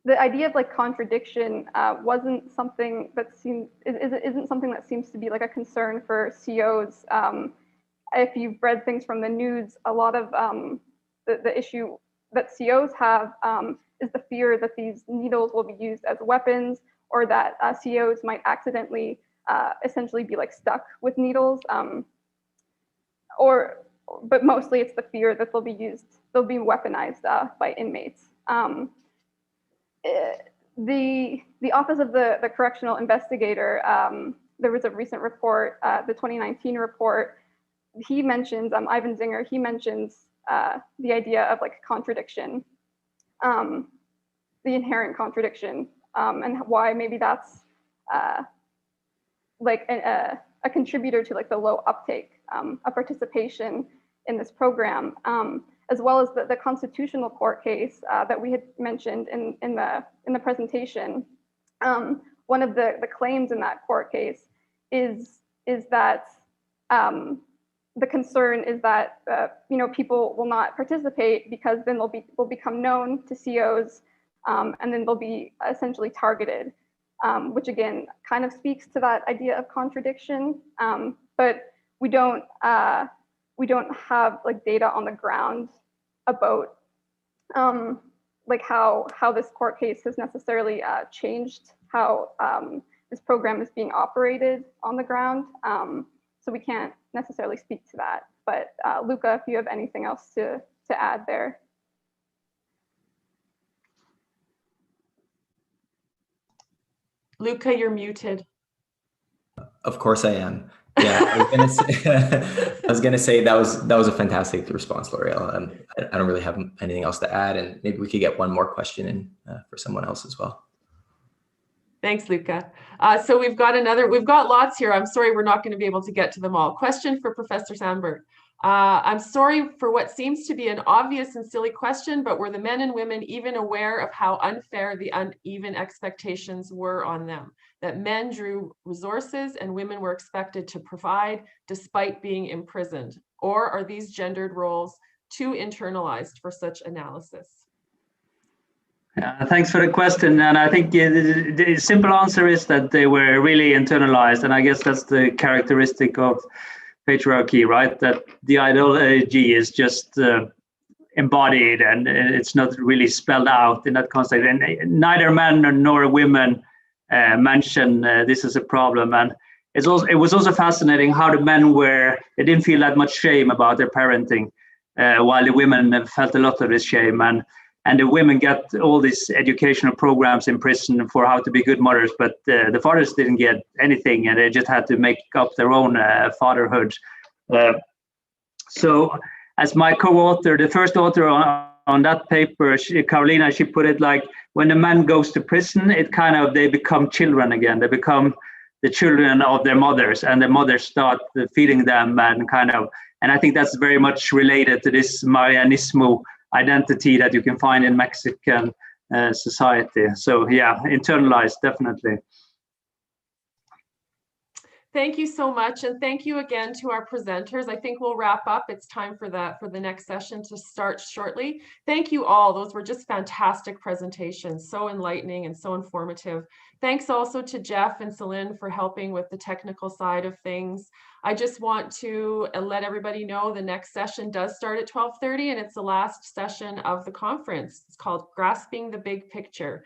the idea of like contradiction wasn't something that isn't something that seems to be like a concern for COs. If you've read things from the news, a lot of the issue that COs have is the fear that these needles will be used as weapons, or that COs might accidentally essentially be like stuck with needles, but mostly it's the fear that they'll be weaponized by inmates. The Office of the Correctional Investigator, there was a recent report, the 2019 report. He mentions, Ivan Zinger, he mentions the idea of like contradiction, the inherent contradiction, and why maybe that's like a contributor to like the low uptake of participation in this program, as well as the constitutional court case that we had mentioned in the presentation. One of the claims in that court case is that the concern is that people will not participate because then will become known to COs, and then they'll be essentially targeted, which again kind of speaks to that idea of contradiction. But we don't have like data on the ground about like how this court case has necessarily changed how this program is being operated on the ground. So we can't necessarily speak to that. But Luca, if you have anything else to add there. Luca, you're muted. Of course I am. Yeah, I was gonna say that was a fantastic response, Lorielle. I don't really have anything else to add, and maybe we could get one more question in for someone else as well. Thanks, Luca. So we've got lots here. I'm sorry we're not going to be able to get to them all. Question for Professor Sandberg. I'm sorry for what seems to be an obvious and silly question, but were the men and women even aware of how unfair the uneven expectations were on them? That men drew resources and women were expected to provide despite being imprisoned? Or are these gendered roles too internalized for such analysis? Thanks for the question. And I think the simple answer is that they were really internalized. And I guess that's the characteristic of patriarchy, right? That the ideology is just embodied and it's not really spelled out in that context. And neither men nor women mention this is a problem. And it was also fascinating how the men they didn't feel that much shame about their parenting, while the women felt a lot of this shame. and the women got all these educational programs in prison for how to be good mothers, but the fathers didn't get anything, and they just had to make up their own fatherhood. So as my co-author, the first author on that paper, Carolina, she put it like, when a man goes to prison, they become children again. They become the children of their mothers, and the mothers start feeding them, and I think that's very much related to this Marianismo identity that you can find in Mexican society. So yeah, internalized, definitely. Thank you so much, and thank you again to our presenters. I think we'll wrap up. It's time for the next session to start shortly. Thank you all. Those were just fantastic presentations, so enlightening and so informative. Thanks also to Jeff and Celine for helping with the technical side of things. I just want to let everybody know the next session does start at 12:30, and it's the last session of the conference. It's called Grasping the Big Picture.